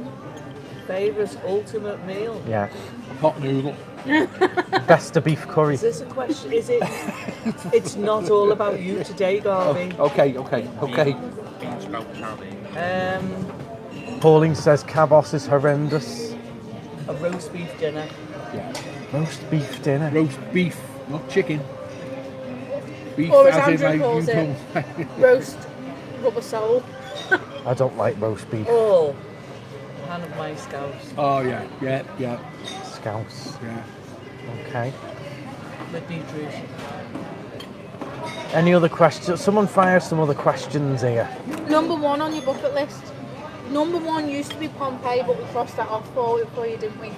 S5: Favourite ultimate meal?
S1: Yeah.
S2: Hot noodle.
S1: Best of beef curry.
S5: Is this a question? Is it? It's not all about you today, Garvey.
S2: Okay.
S3: Bean sprout carry.
S1: Pauline says Cabos is horrendous.
S5: A roast beef dinner.
S1: Roast beef dinner.
S2: Roast beef, not chicken. Beef
S4: Or as
S2: as in
S4: Andrew calls it, roast rubber sole.
S1: I don't like roast beef.
S5: Oh, hand of my scouts
S2: Oh yeah.
S1: Scouse.
S2: Yeah.
S1: Okay.
S5: with beetroot.
S1: Any other questions? Someone fire some other questions here.
S4: Number one on your bucket list. Number one used to be Pompeii, but we crossed that off for you, didn't we?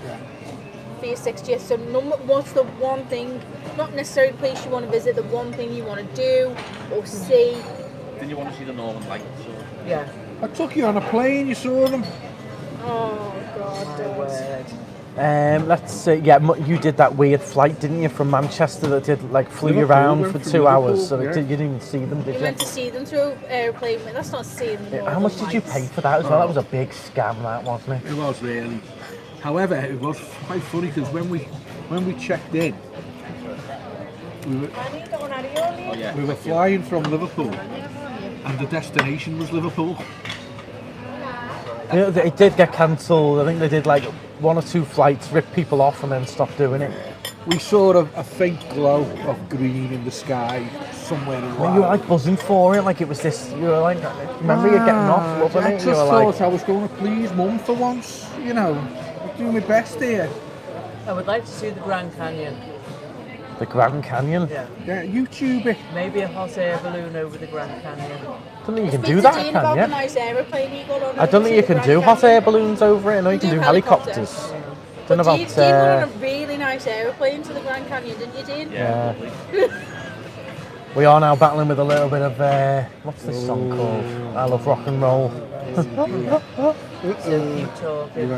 S4: For your 60th. So what's the one thing, not necessarily a place you want to visit, the one thing you want to do or see?
S3: Didn't you want to see the Northern Lights? Or?
S5: Yeah.
S2: I took you on a plane. You saw them.
S4: Oh God,
S5: My
S4: Dad.
S5: word.
S1: Let's see. Yeah, you did that weird flight, didn't you, from Manchester that did flew you
S2: Liverpool,
S1: around
S2: went
S1: for
S2: from
S1: 2 hours, so
S2: Liverpool,
S1: you didn't even see them, did
S4: You
S1: you?
S4: went to see them through airplane. That's not seeing them.
S1: How much did you pay for that as well? That was a big scam, that wasn't it?
S2: It was really. However, it was quite funny because when we checked in,
S3: Oh yeah.
S2: we were flying from Liverpool, and the destination was Liverpool.
S1: You know, it did get cancelled. I think they did 1 or 2 flights, ripped people off, and then stopped doing it.
S2: We saw a faint glow of green in the sky somewhere in
S1: And you were buzzing for it, it was this. You were remember you getting off, loving
S2: I
S1: it.
S2: just
S1: You were
S2: thought I was going to please Mum for once. I'm doing my best here.
S5: I would like to see the Grand Canyon.
S1: the Grand Canyon.
S5: Yeah.
S2: Yeah, YouTube it.
S5: Maybe a hot air balloon over the Grand Canyon.
S1: I don't think you can
S4: Speak
S1: do
S4: to
S1: that,
S4: Dean
S1: can
S4: about the
S1: you?
S4: nice aeroplane you got on.
S1: I don't think you can do hot air balloons over it. I know you can do helicopters. Don't know
S4: But
S1: about.
S4: Dean went on a really nice aeroplane to the Grand Canyon, didn't you, Dean?
S1: Yeah. We are now battling with a little bit of what's this song called? I Love Rock and Roll.
S5: So keep talking.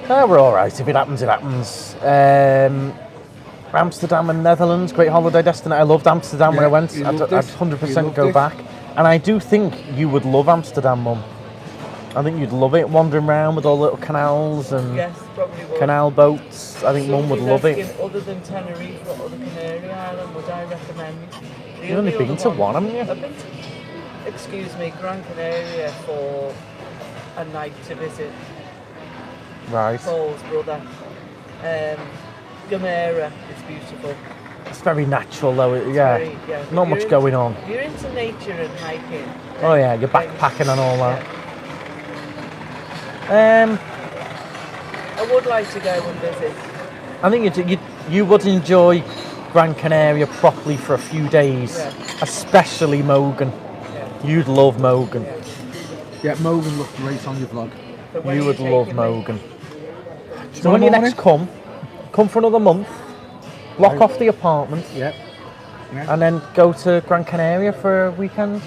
S2: Right,
S1: We're all right. If it happens, it happens. Amsterdam and Netherlands, great holiday destination. I loved Amsterdam when I went.
S2: you
S1: I'd
S2: loved it.
S1: 100%
S2: You
S1: go
S2: loved it.
S1: back. And I do think you would love Amsterdam, Mum. I think you'd love it, wandering around with all the little canals and
S5: Yes, probably would.
S1: canal boats. I think Mum would love
S5: Somebody's
S1: it.
S5: asking, other than Tenerife, what other Canary Island would I recommend? The
S1: You've only been
S5: other
S1: to one, haven't you?
S5: I've been to, excuse me, Gran Canaria for a night to visit
S1: Right.
S5: Paul's brother. Gomera is beautiful.
S1: It's very natural though, yeah.
S5: Very, yeah.
S1: Not much going on.
S5: If you're into nature and hiking.
S1: Oh yeah, you're
S5: then-
S1: backpacking and all that.
S5: I would like to go and visit.
S1: I think you would enjoy Gran Canaria properly for a few days,
S5: Yeah.
S1: especially Mogan. You'd love Mogan.
S2: yeah, Mogan looked great on your vlog.
S5: But when
S1: You
S5: are
S1: would
S5: taking
S1: love
S5: me?
S1: Mogan. So when you next come for another month, lock off the apartment,
S2: Yeah.
S1: and then go to Gran Canaria for a weekend,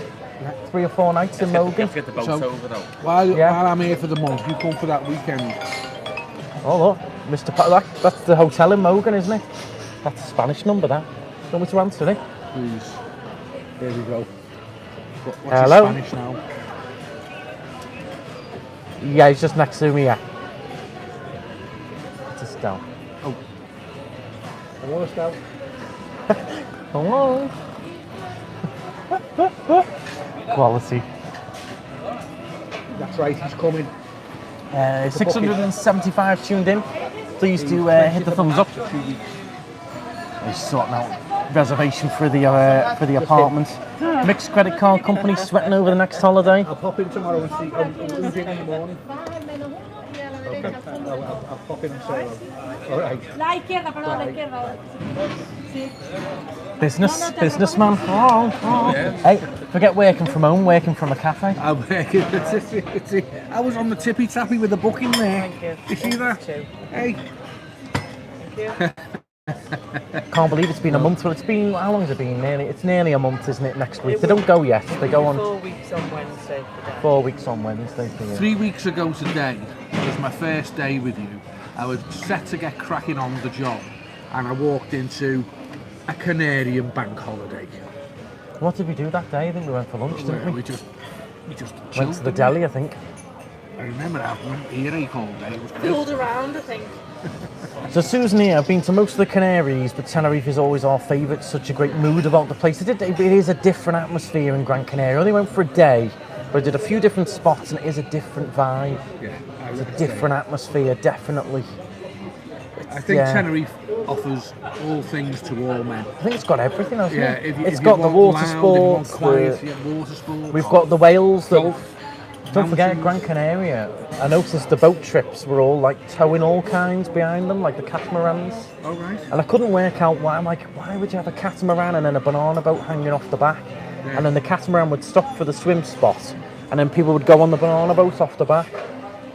S1: 3 or 4 nights in
S3: You
S1: Mogan.
S3: have to get the boat
S2: So-
S3: over though.
S2: While
S1: Yeah.
S2: I'm here for the month, you come for that weekend.
S1: Oh look, Mr. That's the hotel in Mogan, isn't it? That's a Spanish number, that. Do you want me to answer it?
S2: Please. There we go. What's
S1: Hello?
S2: your Spanish now?
S1: Yeah, he's just next to me, yeah. Just down.
S2: Hello, Scout.
S1: Hello. Quality.
S2: That's right, he's coming.
S1: 675 tuned in. Please do hit the thumbs up. He's sorting out reservation for the apartment. Mixed credit card company sweating over the next holiday.
S2: I'll pop in tomorrow and see. Who's in the morning? Okay. I'll pop in and say hello. All right.
S7: La izquierda, perdón, la izquierda. Sí.
S1: Businessman. Oh. Hey, forget working from home, working from a cafe.
S2: I was on the tippy tappy with the booking there.
S5: Thank you.
S2: You see that?
S5: Too.
S2: Hey.
S5: Thank you.
S1: Can't believe it's been a month. Well, it's been, how long has it been? It's nearly a month, isn't it, next week? They don't go yet. They go on
S5: 4 weeks on Wednesday for that.
S1: 4 weeks on Wednesday. For you.
S2: 3 weeks ago today was my first day with you. I was set to get cracking on the job, and I walked into a Canarian bank holiday.
S1: What did we do that day? I think we went for lunch, didn't we?
S2: We just
S1: Went
S2: chilled,
S1: to the
S2: didn't
S1: deli, I think.
S2: we? I remember having an earache all day. It was good.
S4: Pulled around, I think.
S1: So Susan here, I've been to most of the Canaries, but Tenerife is always our favourite. Such a great mood about the place. It is a different atmosphere in Gran Canaria. I only went for a day, but I did a few different spots and it is a different vibe.
S2: Yeah,
S1: It's a different atmosphere, definitely.
S2: I think Tenerife offers all things to all men.
S1: I think it's got everything, hasn't
S2: Yeah,
S1: it?
S2: if
S1: It's
S2: you
S1: got the
S2: want
S1: water
S2: loud, if you want
S1: sports.
S2: quiet, you have water sports.
S1: We've got the whales that.
S2: Golf,
S1: Don't forget
S2: mountains.
S1: Gran Canaria. I noticed the boat trips were all like towing all kinds behind them, like the catamarans.
S2: Oh, right.
S1: And I couldn't work out why. I'm like, why would you have a catamaran and then a banana boat hanging off the back?
S2: Yeah.
S1: And then the catamaran would stop for the swim spot, and then people would go on the banana boat off the back.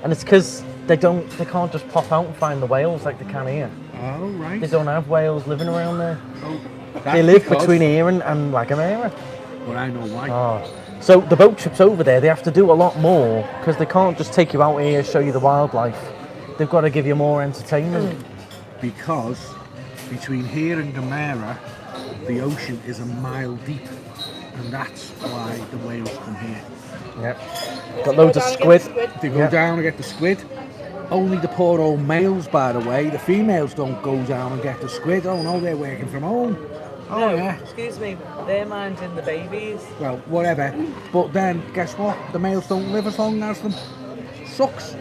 S1: And it's because they can't just pop out and find the whales like they can here.
S2: Oh, right.
S1: They don't have whales living around there.
S2: Oh,
S1: They
S2: that's
S1: live
S2: because-
S1: between here and La Gomera.
S2: Well, I know why.
S1: Oh. So the boat trips over there, they have to do a lot more because they can't just take you out here, show you the wildlife. They've got to give you more entertainment.
S2: Because between here and Gomera, the ocean is a mile deep. And that's why the whales come here.
S1: Yep. Got loads of squid.
S2: They go
S1: Yeah.
S2: down and get the squid. Only the poor old males, by the way. The females don't go down and get the squid. Oh no, they're working from home. Oh
S5: No,
S2: yeah.
S5: excuse me, they're minding the babies.
S2: Well, whatever. But then, guess what? The males don't live as long as them. Sucks.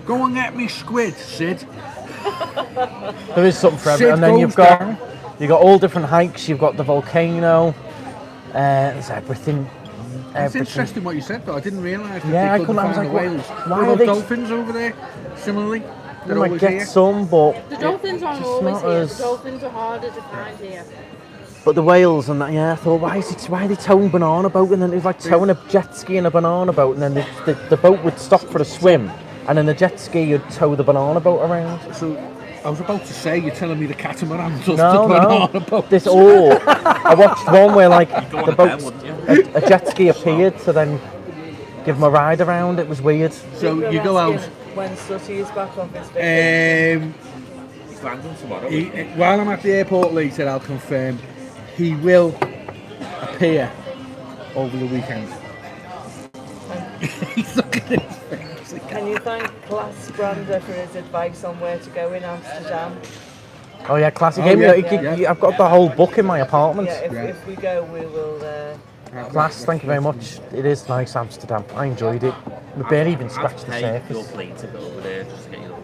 S2: Go and get me squid, Sid.
S1: There is something for
S2: Sid
S1: everyone. And then
S2: goes down.
S1: you've got all different hikes. You've got the volcano. There's everything.
S2: It's interesting what you said, though. I didn't realise that
S1: Yeah, I
S2: they couldn't
S1: couldn't- I was
S2: find the
S1: like,
S2: whales.
S1: why
S2: What
S1: are
S2: about
S1: they-
S2: dolphins over there? Similarly,
S1: You
S2: they're
S1: might
S2: always
S1: get
S2: here.
S1: some, but
S4: The dolphins aren't
S1: Just
S4: always
S1: not
S4: here.
S1: as-
S4: The dolphins are harder to find here.
S1: the whales and that. Yeah, I thought, why are they towing banana boat? And then it's like towing a jet ski and a banana boat, and then the boat would stop for a swim, and then the jet ski would tow the banana boat around.
S2: So, I was about to say, you're telling me the catamaran does
S1: No,
S2: the banana boat.
S1: This all. I watched one where like
S3: Go on
S1: the
S3: a pen,
S1: boat,
S3: wouldn't you?
S1: a jet ski appeared to then give them a ride around. It was weird.
S2: So
S5: We're
S2: you go out.
S5: asking when Sooty is back on his vacation.
S3: He's landing tomorrow.
S2: While I'm at the airport later, I'll confirm he will appear over the weekend. He's looking at his face.
S5: Can you thank Klaas Brander for his advice on where to go in Amsterdam?
S1: Oh yeah, classic.
S2: Oh,
S1: Game.
S2: yeah.
S1: I've got the whole book in my apartment.
S5: Yeah, if we go, we will.
S1: Class, thank you very much. It is nice, Amsterdam. I enjoyed it. We barely even scratched the
S3: I'd pay your
S1: surface.
S3: plane to go over there just to get you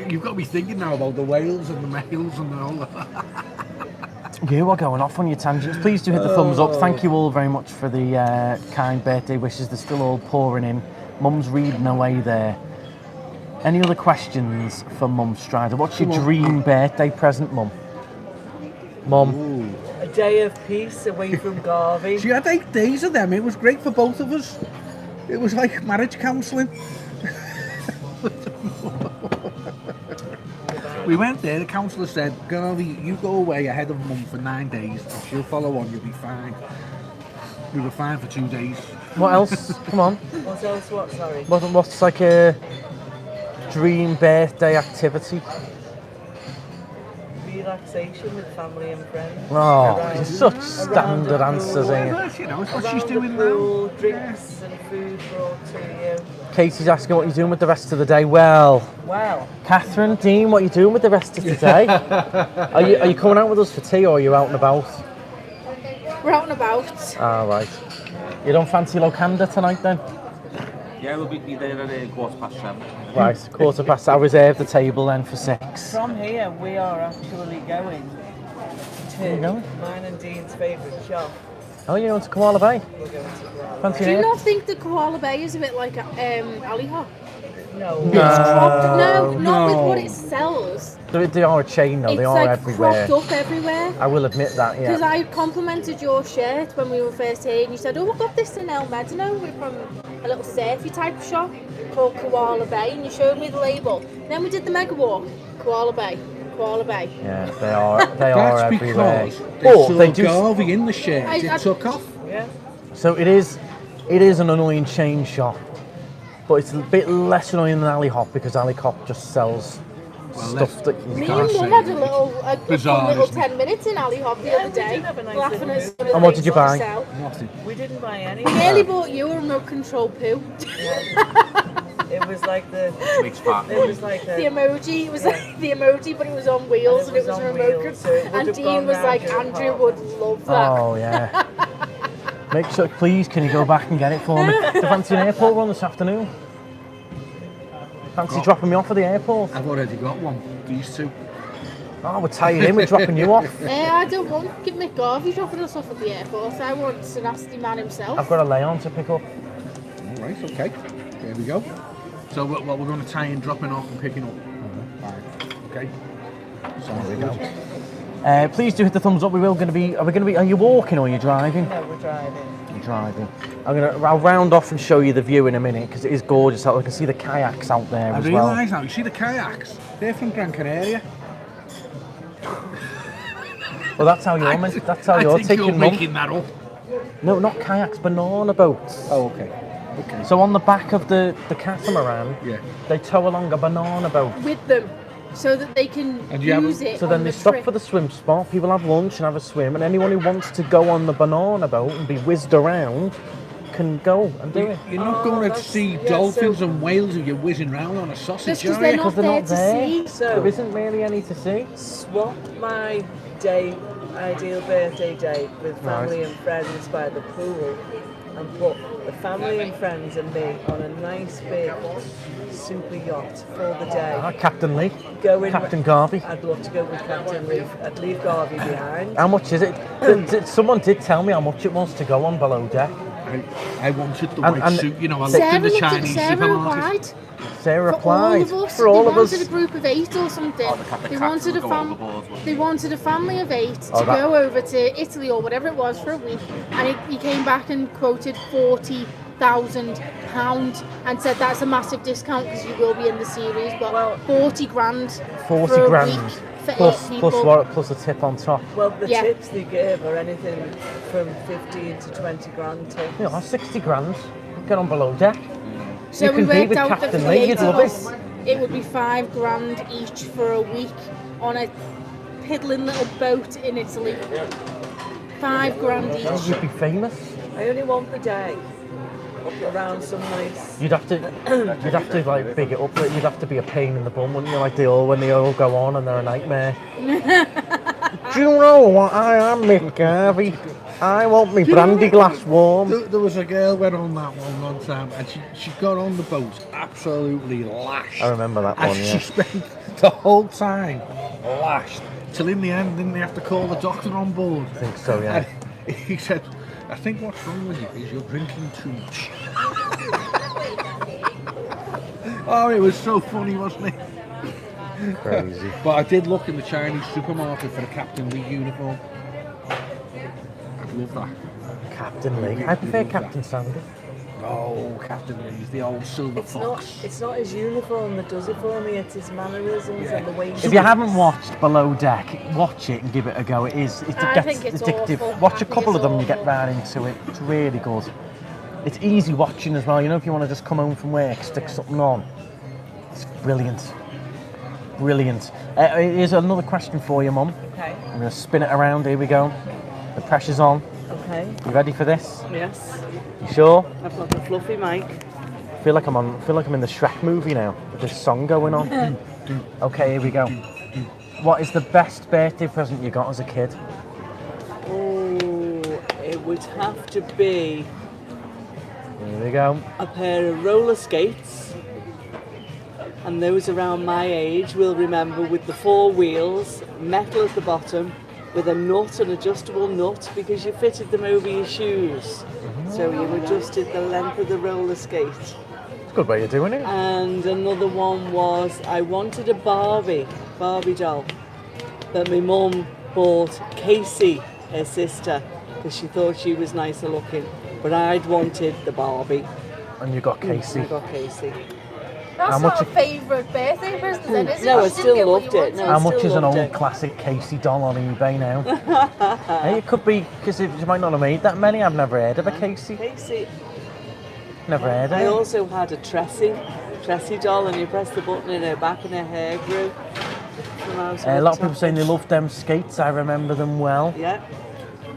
S2: You've got me thinking now about the whales and the males and all that.
S1: You are going off on your tangents. Please do hit the thumbs up. Thank you all very much for the kind birthday wishes. They're still all pouring in. Mum's reading away there. Any other questions for Mum Strider? What's your dream birthday present, Mum? Mum.
S5: A day of peace away from Garvey.
S2: She had 8 days of them. It was great for both of us. It was like marriage counselling. We went there, the counsellor said, Garvey, you go away ahead of Mum for 9 days and she'll follow on, you'll be fine. We were fine for 2 days.
S1: What else? Come on.
S5: What else? What? Sorry.
S1: What's like a dream birthday activity?
S5: Relaxation with family and friends.
S1: Oh,
S5: Around-
S1: such
S5: around
S1: standard
S5: the
S1: answers,
S5: pool.
S1: ain't it?
S2: Well, you know, it's what
S5: Around
S2: she's
S5: the
S2: doing
S5: pool,
S2: now.
S5: drinks and food brought to you.
S1: Katie's asking what you're doing with the rest of the day. Well,
S5: Wow.
S1: Catherine, Dean, what are you doing with the rest of the day? Are you coming out with us for tea or are you out and about?
S4: We're out and about.
S1: Ah, right. You don't fancy locanda tonight then?
S3: Yeah, we'll be there at 7:15.
S1: Right, 7:15. I'll reserve the table then for 6.
S5: From here, we are actually going
S1: Where are you
S5: to
S1: going?
S5: mine and Dean's favourite shop.
S1: Oh, you're going to Koala Bay?
S5: We're going to Koala.
S1: Fancy
S4: Do you
S1: it?
S4: not think the Koala Bay is a bit like Ali Hop?
S5: No.
S4: It's cropped. No, not
S1: no.
S4: with what it sells.
S1: They are a chain though,
S4: It's
S1: they are
S4: like
S1: everywhere.
S4: cropped up everywhere.
S1: I will admit that,
S4: Because
S1: yeah.
S4: I complimented your shirt when we were first here, and you said, "Oh, I got this in El Medino from a little surfy type shop called Koala Bay," and you showed me the label. Then we did the mega walk, Koala Bay, Koala Bay.
S1: Yeah, they are
S2: That's
S1: everywhere.
S2: because
S1: But
S2: they
S1: they
S2: saw
S1: do.
S2: Garvey in the shirt.
S4: I-
S2: It took off.
S5: Yeah.
S1: So it is an annoying chain shop, but it's a bit less annoying than Ali Hop because Ali Hop just sells stuff that you
S4: Me
S2: can't
S4: and
S2: say
S4: Mum had a
S2: bizarre,
S4: little
S2: isn't it?
S4: 10 minutes in Ali Hop the
S5: Yeah,
S4: other
S5: we
S4: day,
S5: did have a nice
S4: laughing
S5: little
S4: at some of the
S1: And what did
S4: things
S1: you
S4: that
S1: buy?
S4: they sell.
S2: Nothing.
S5: We didn't buy any.
S4: Nearly bought you a remote control poo.
S5: It was like the.
S3: Makes part.
S5: It was like
S4: The emoji, it was like the emoji, but it was on wheels and it was
S5: on
S4: a remote
S5: wheels, so it would
S4: and
S5: have
S4: Dean
S5: gone
S4: was
S5: round
S4: like,
S5: your
S4: Andrew
S5: apartment.
S4: would love that.
S1: Oh, yeah. Make sure, please, can you go back and get it for me? Do you fancy an airport run this afternoon? Fancy dropping me off at the airport?
S2: I've already got one. These two.
S1: Oh, we're tying in, we're dropping you off.
S4: I don't want Mick Garvey dropping us off at the airport. I want the nasty man himself.
S1: I've got a lay-on to pick up.
S2: All right, okay. There we go. So what we're going to tie in, dropping off and picking up. Right. Okay. So there we go.
S1: Please do hit the thumbs up. Are we going to be, are you walking or are you driving?
S5: No, we're driving.
S1: You're driving. I'll round off and show you the view in a minute because it is gorgeous out. I can see the kayaks out there
S2: I
S1: as well.
S2: realise now, you see the kayaks? They're from Gran Canaria.
S1: Well, that's how you're meant. That's how
S2: I
S1: you're
S2: think
S1: taking
S2: you're
S1: mum.
S2: making that up.
S1: No, not kayaks, banana boats.
S2: Oh, okay. Okay.
S1: So on the back of the catamaran,
S2: Yeah.
S1: they tow along a banana boat.
S4: With them, so that they can
S2: And you have
S4: use
S2: them?
S4: it.
S1: So then
S4: on
S1: they
S4: the
S1: stop
S4: trip.
S1: for the swim spot, people have lunch and have a swim, and anyone who wants to go on the banana boat and be whizzed around can go and do it.
S2: You're not going to see dolphins and whales if you're whizzing round on a sausage,
S4: Just 'cause
S2: are
S4: they're
S2: you?
S4: not
S1: Because they're
S4: there
S1: not
S4: to
S1: there.
S4: see.
S5: So
S1: There isn't really any to see.
S5: swap my ideal birthday date with family and friends by the pool, and put the family and friends and me on a nice big super yacht for the day.
S1: Captain Lee,
S5: Going
S1: Captain Garvey.
S5: I'd love to go with Captain Leaf. I'd leave Garvey behind.
S1: How much is it? Someone did tell me how much it was to go on below deck.
S2: I wanted the
S1: And-
S2: white
S1: and-
S2: suit, you know, I
S4: Sarah
S2: looked in the
S4: looked at-
S2: Chinese
S4: Sarah
S2: supermarket.
S4: replied.
S1: Sarah
S4: For all
S1: replied.
S4: of us,
S1: For all
S4: they
S1: of us.
S4: wanted a group of 8 or something.
S3: the
S4: They
S3: captain
S4: wanted a
S3: would go overboard, wouldn't
S4: They wanted a family of 8
S1: Oh,
S4: to
S1: that-
S4: go over to Italy or whatever it was for a week, and he came back and quoted £40,000 and said that's a massive discount because you will be in the series, but 40 grand
S1: 40
S4: for a
S1: grand.
S4: week for
S1: Plus,
S4: 8 people.
S1: plus a tip on top.
S5: Well, the
S4: Yeah.
S5: tips they give are anything from 15 to 20 grand tips.
S1: You know, 60 grand. Get on below deck.
S4: So
S1: you
S4: we
S1: compete
S4: worked
S1: with
S4: out that
S1: Captain
S4: for
S1: Lee,
S4: the 8
S1: you'd
S4: of
S1: love
S4: us, it would be 5 grand each for a week on a piddling little boat in Italy. 5 grand each.
S1: You'd be famous.
S5: I only want the day up around some nice.
S1: You'd have to like big it up. You'd have to be a pain in the bum, wouldn't you? Like when they all go on and they're a nightmare. Do you know what I am, Mick Garvey? I want me brandy glass warm.
S2: There was a girl went on that one time, and she got on the boat absolutely lashed.
S1: I remember that
S2: And
S1: one,
S2: she
S1: yeah.
S2: spent the whole time lashed. Till in the end, didn't they have to call the doctor on board?
S1: I think so, yeah.
S2: And he said, I think what's wrong with you is you're drinking too much. Oh, it was so funny, wasn't it?
S1: Crazy.
S2: But I did look in the Chinese supermarket for the Captain Lee uniform. I'd love that.
S1: Captain Lee. I prefer Captain Sandy.
S2: Oh, Captain Lee's the old silver fox.
S5: It's not his uniform that does it for me, it's his mannerisms and the way he
S1: If you haven't watched Below Deck, watch it and give it a go. It's
S4: I
S1: gets
S4: think it's
S1: addictive.
S4: awful.
S1: Watch
S4: I
S1: a
S4: think
S1: couple
S4: it's
S1: of them, you get
S4: awful.
S1: right into it. It's really good. It's easy watching as well. You know, if you want to just come home from work, stick something on. It's brilliant. Brilliant. Here's another question for you, Mum.
S5: Okay.
S1: I'm going to spin it around. Here we go. The pressure's on.
S5: Okay.
S1: You ready for this?
S5: Yes.
S1: You sure?
S5: I've got the fluffy mic.
S1: I feel like I'm in the Shrek movie now with this song going on. Okay, here we go. What is the best birthday present you got as a kid?
S5: Oh, it would have to be
S1: Here we go.
S5: a pair of roller skates. And those around my age will remember with the 4 wheels, metal at the bottom, with a nut, an adjustable nut, because you fitted them over your shoes. So you adjusted the length of the roller skate.
S1: It's a good way of doing it.
S5: And another one was I wanted a Barbie doll, but my mum bought Casey, her sister, because she thought she was nicer looking. But I'd wanted the Barbie.
S1: And you got Casey.
S5: I got Casey.
S4: That's
S1: How much
S4: not a favourite birthday present then, is it?
S5: No, I
S4: You didn't
S5: still
S4: get what
S5: loved
S4: you
S5: it. No.
S4: wanted.
S1: How
S5: I
S1: much
S5: still
S1: is an
S5: loved
S1: old
S5: it.
S1: classic Casey doll on eBay now? Hey, it could be, because you might not have made that many. I've never heard of a Casey.
S5: Casey.
S1: Never heard of
S5: I
S1: it.
S5: also had a Tressie doll, and you press the button in her back and her hair grew. From I was
S1: A lot of people
S5: top.
S1: saying they love them skates. I remember them well.
S5: Yeah.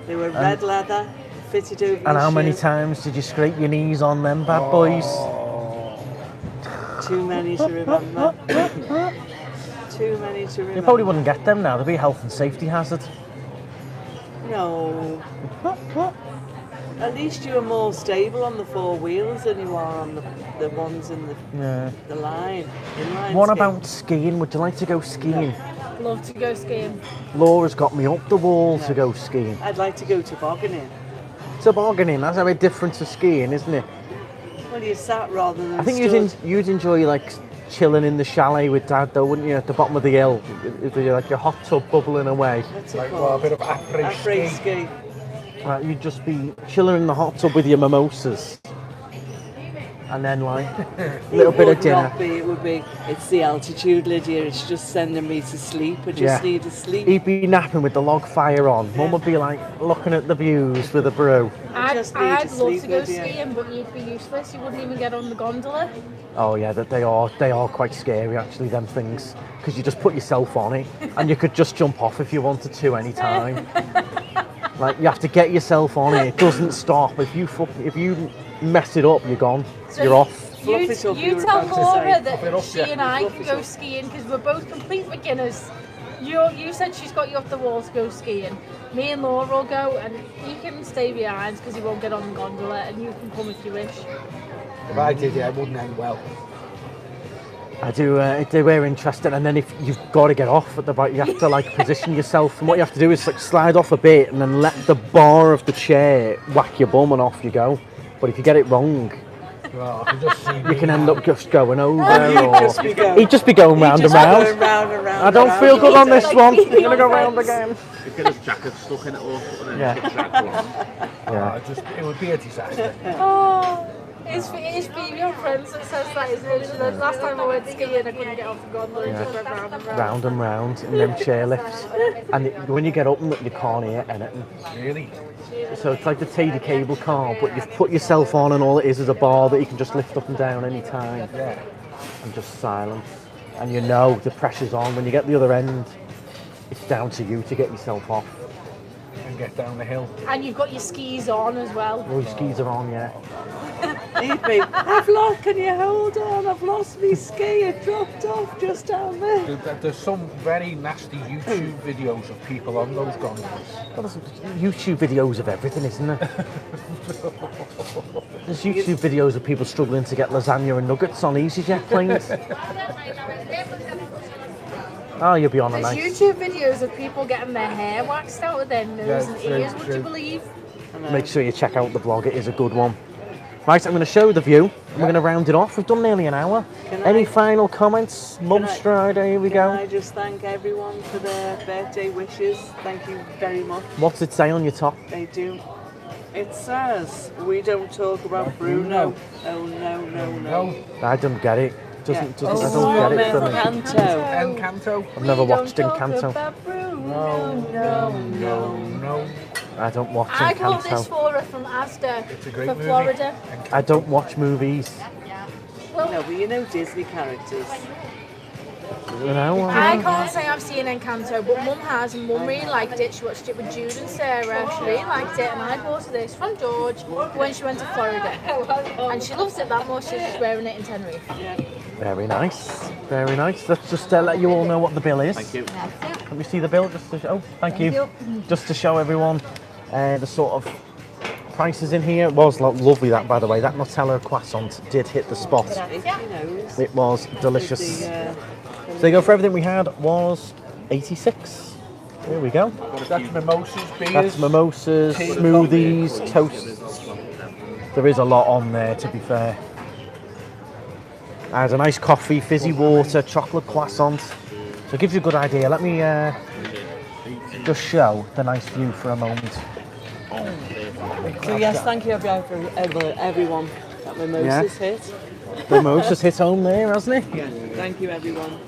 S5: They were red leather, fitted over
S1: And
S5: your
S1: how many
S5: shoe.
S1: times did you scrape your knees on them bad boys?
S5: Too many to remember. Too many to remember.
S1: You probably wouldn't get them now. They'd be a health and safety hazard.
S5: No. At least you are more stable on the four wheels than you are on the ones in the line. Inline
S1: What
S5: skate.
S1: about skiing? Would you like to go skiing?
S4: Love to go skiing.
S1: Laura's got me up the wall to go skiing.
S5: I'd like to go tobogganing.
S1: Tobogganing, that's a bit different to skiing, isn't it?
S5: Well, you sat rather than
S1: I think
S5: stood.
S1: you'd enjoy like chilling in the chalet with Dad, though, wouldn't you? At the bottom of the hill, like your hot tub bubbling away.
S5: What's it
S6: Like
S5: called?
S6: well, a bit of après
S5: Après
S6: ski.
S5: ski.
S1: You'd just be chilling in the hot tub with your mimosas, and then like a little bit of
S5: Would
S1: dinner.
S5: not be, it would be, it's the altitude, Lydia, it's just sending me to sleep. I just need to sleep.
S1: He'd be napping with the log fire on. Mum would be like looking at the views with a brew.
S4: I'd
S5: just need
S4: love
S5: to
S4: to
S5: sleep,
S4: go
S5: Lydia.
S4: skiing, but you'd be useless. You wouldn't even get on the gondola.
S1: Oh yeah, that they are quite scary actually, them things, because you just put yourself on it and you could just jump off if you wanted to any time. Like you have to get yourself on it. It doesn't stop. If you mess it up, you're gone.
S4: So
S1: You're off.
S5: Fluff it up, you
S4: you
S5: were
S4: tell
S5: about to
S4: Laura
S5: say.
S4: that
S6: Fluff it up,
S4: she
S6: yeah.
S4: and I
S5: Fluff
S4: can
S5: it
S4: go
S5: up.
S4: skiing because we're both complete beginners. You said she's got you off the wall to go skiing. Me and Laura will go, and he can stay behind because he won't get on the gondola, and you can come if you wish.
S6: If I did it, I wouldn't end well.
S1: I do. They were interesting, and then if you've got to get off at the bike, you have to like position yourself, and what you have to do is like slide off a bit, and then let the bar of the chair whack your bum, and off you go. But if you get it wrong,
S6: Well, I can just see
S1: you can end up just going over.
S5: You'd
S1: or
S5: just be going-
S1: he'd just be going round and
S5: Just
S1: round.
S5: going round and round
S1: I don't
S5: and
S1: feel
S5: round.
S1: good on this
S4: Like
S1: one.
S4: being
S1: We're gonna go
S4: your
S1: round
S4: friends.
S1: again.
S3: You get his jacket stuck in it or something.
S1: Yeah.
S6: Yeah. It would be a disaster.
S4: Oh, it's being your friends that says that, isn't it? The last time I went skiing, I couldn't get off the gondola. It just went round and round.
S1: Round and round in them chairlifts, and when you get up, you can't hear anything.
S6: Really?
S1: So it's like the Teddy cable car, but you've put yourself on, and all it is a bar that you can just lift up and down any time,
S6: Yeah.
S1: and just silence. And you know the pressure's on. When you get the other end, it's down to you to get yourself off.
S6: And get down the hill.
S4: And you've got your skis on as well.
S1: All your skis are on, yeah.
S5: He'd be, I've lost, can you hold on? I've lost me ski, it dropped off just down there.
S6: There's some very nasty YouTube videos of people on those gondolas.
S1: Well, there's YouTube videos of everything, isn't there? There's YouTube videos of people struggling to get lasagna and nuggets on EasyJet planes. Oh, you'll be on a
S4: There's
S1: nice.
S4: YouTube videos of people getting their hair waxed out of their nose
S6: Yeah,
S4: and
S6: true,
S4: ears, would you
S6: true.
S4: believe?
S1: Make sure you check out the vlog, it is a good one. Right, I'm going to show the view, and we're going to round it off. We've done nearly an hour.
S5: Can
S1: Any
S5: I-
S1: final comments? Mum Strider, here we
S5: Can I
S1: go.
S5: just thank everyone for their birthday wishes? Thank you very much.
S1: What's it say on your top?
S5: They do. It says, we don't talk about Bruno. Oh, no.
S1: I don't get it. I
S5: Yeah.
S1: don't get it from me.
S5: Encanto.
S6: Encanto?
S1: I've never
S4: We don't
S1: watched
S4: talk
S1: Encanto.
S4: about Bruno,
S6: No.
S1: I don't watch
S4: I got this
S1: Encanto.
S4: for her from Asda
S6: It's a great
S4: for
S6: movie.
S4: Florida.
S1: I don't watch movies.
S4: Well,
S5: No, but you know Disney characters.
S1: You know,
S4: I can't say I've seen Encanto, but Mum has, and Mum really liked it. She watched it with Jude and Sarah. She really liked it, and I bought her this from George when she went to Florida. And she loves it that much, so she's wearing it in Tenerife.
S1: very nice. Very nice. Let's just let you all know what the bill is.
S3: Thank you.
S1: Let me see the bill just to show. Oh, thank you. Just to show everyone the sort of prices in here. It was lovely, that, by the way. That Nutella croissant did hit the spot.
S5: He knows.
S1: It was delicious.
S5: The,
S1: So you go for everything we had was 86. There we go.
S6: That's mimosas, beers.
S1: That's mimosas,
S6: tea,
S1: smoothies, toasts. There is a lot on there, to be fair. I had a nice coffee, fizzy water, chocolate croissant. So it gives you a good idea. Let me just show the nice view for a moment.
S5: so yes, thank you everyone. That mimosas hit.
S1: The mimosas hit home there, hasn't it?
S5: Yeah, thank you everyone.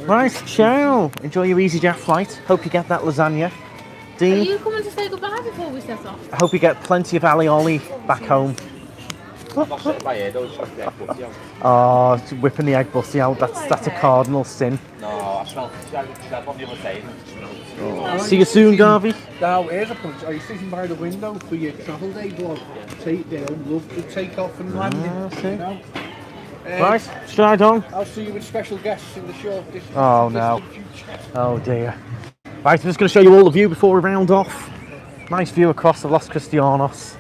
S1: Right, ciao. Enjoy your EasyJet flight. Hope you get that lasagna.
S4: Are
S1: Dean,
S4: you coming to say goodbye before we set off?
S1: I hope you get plenty of alioli back home.
S3: Lost it by ear, don't you?
S1: Oh, whipping the egg butty out, that's a cardinal sin.
S3: No, I smelled that one the other day.
S1: See you soon, Garvey.
S6: Now, here's a punch. Are you sitting by the window for your travel day vlog? They'll love the take off and landing.
S1: see.
S6: You know?
S1: Right, stride on.
S6: I'll see you with special guests in the short distance.
S1: Oh, no.
S6: future.
S1: Oh dear. Right, I'm just going to show you all the view before we round off. Nice view across the Los Cristianos.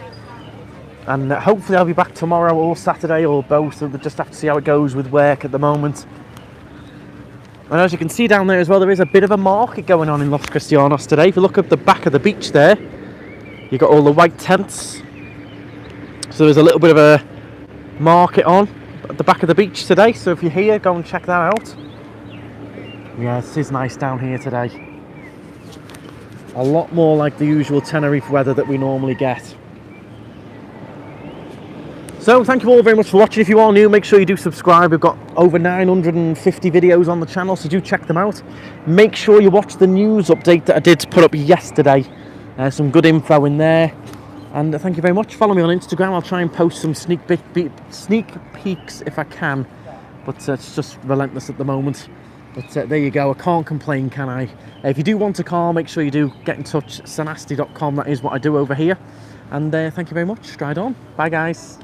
S1: And hopefully I'll be back tomorrow or Saturday or both, so we'll just have to see how it goes with work at the moment. And as you can see down there as well, there is a bit of a market going on in Los Cristianos today. If you look at the back of the beach there, you've got all the white tents. So there's a little bit of a market on at the back of the beach today. So if you're here, go and check that out. Yeah, it is nice down here today. A lot more like the usual Tenerife weather that we normally get. So thank you all very much for watching. If you are new, make sure you do subscribe. We've got over 950 videos on the channel, so do check them out. Make sure you watch the news update that I did put up yesterday. Some good info in there. And thank you very much. Follow me on Instagram. I'll try and post some sneak peeks if I can. But it's just relentless at the moment. But there you go. I can't complain, can I? If you do want a car, make sure you do get in touch. sanasti.com. That is what I do over here. And thank you very much. Stride on. Bye, guys.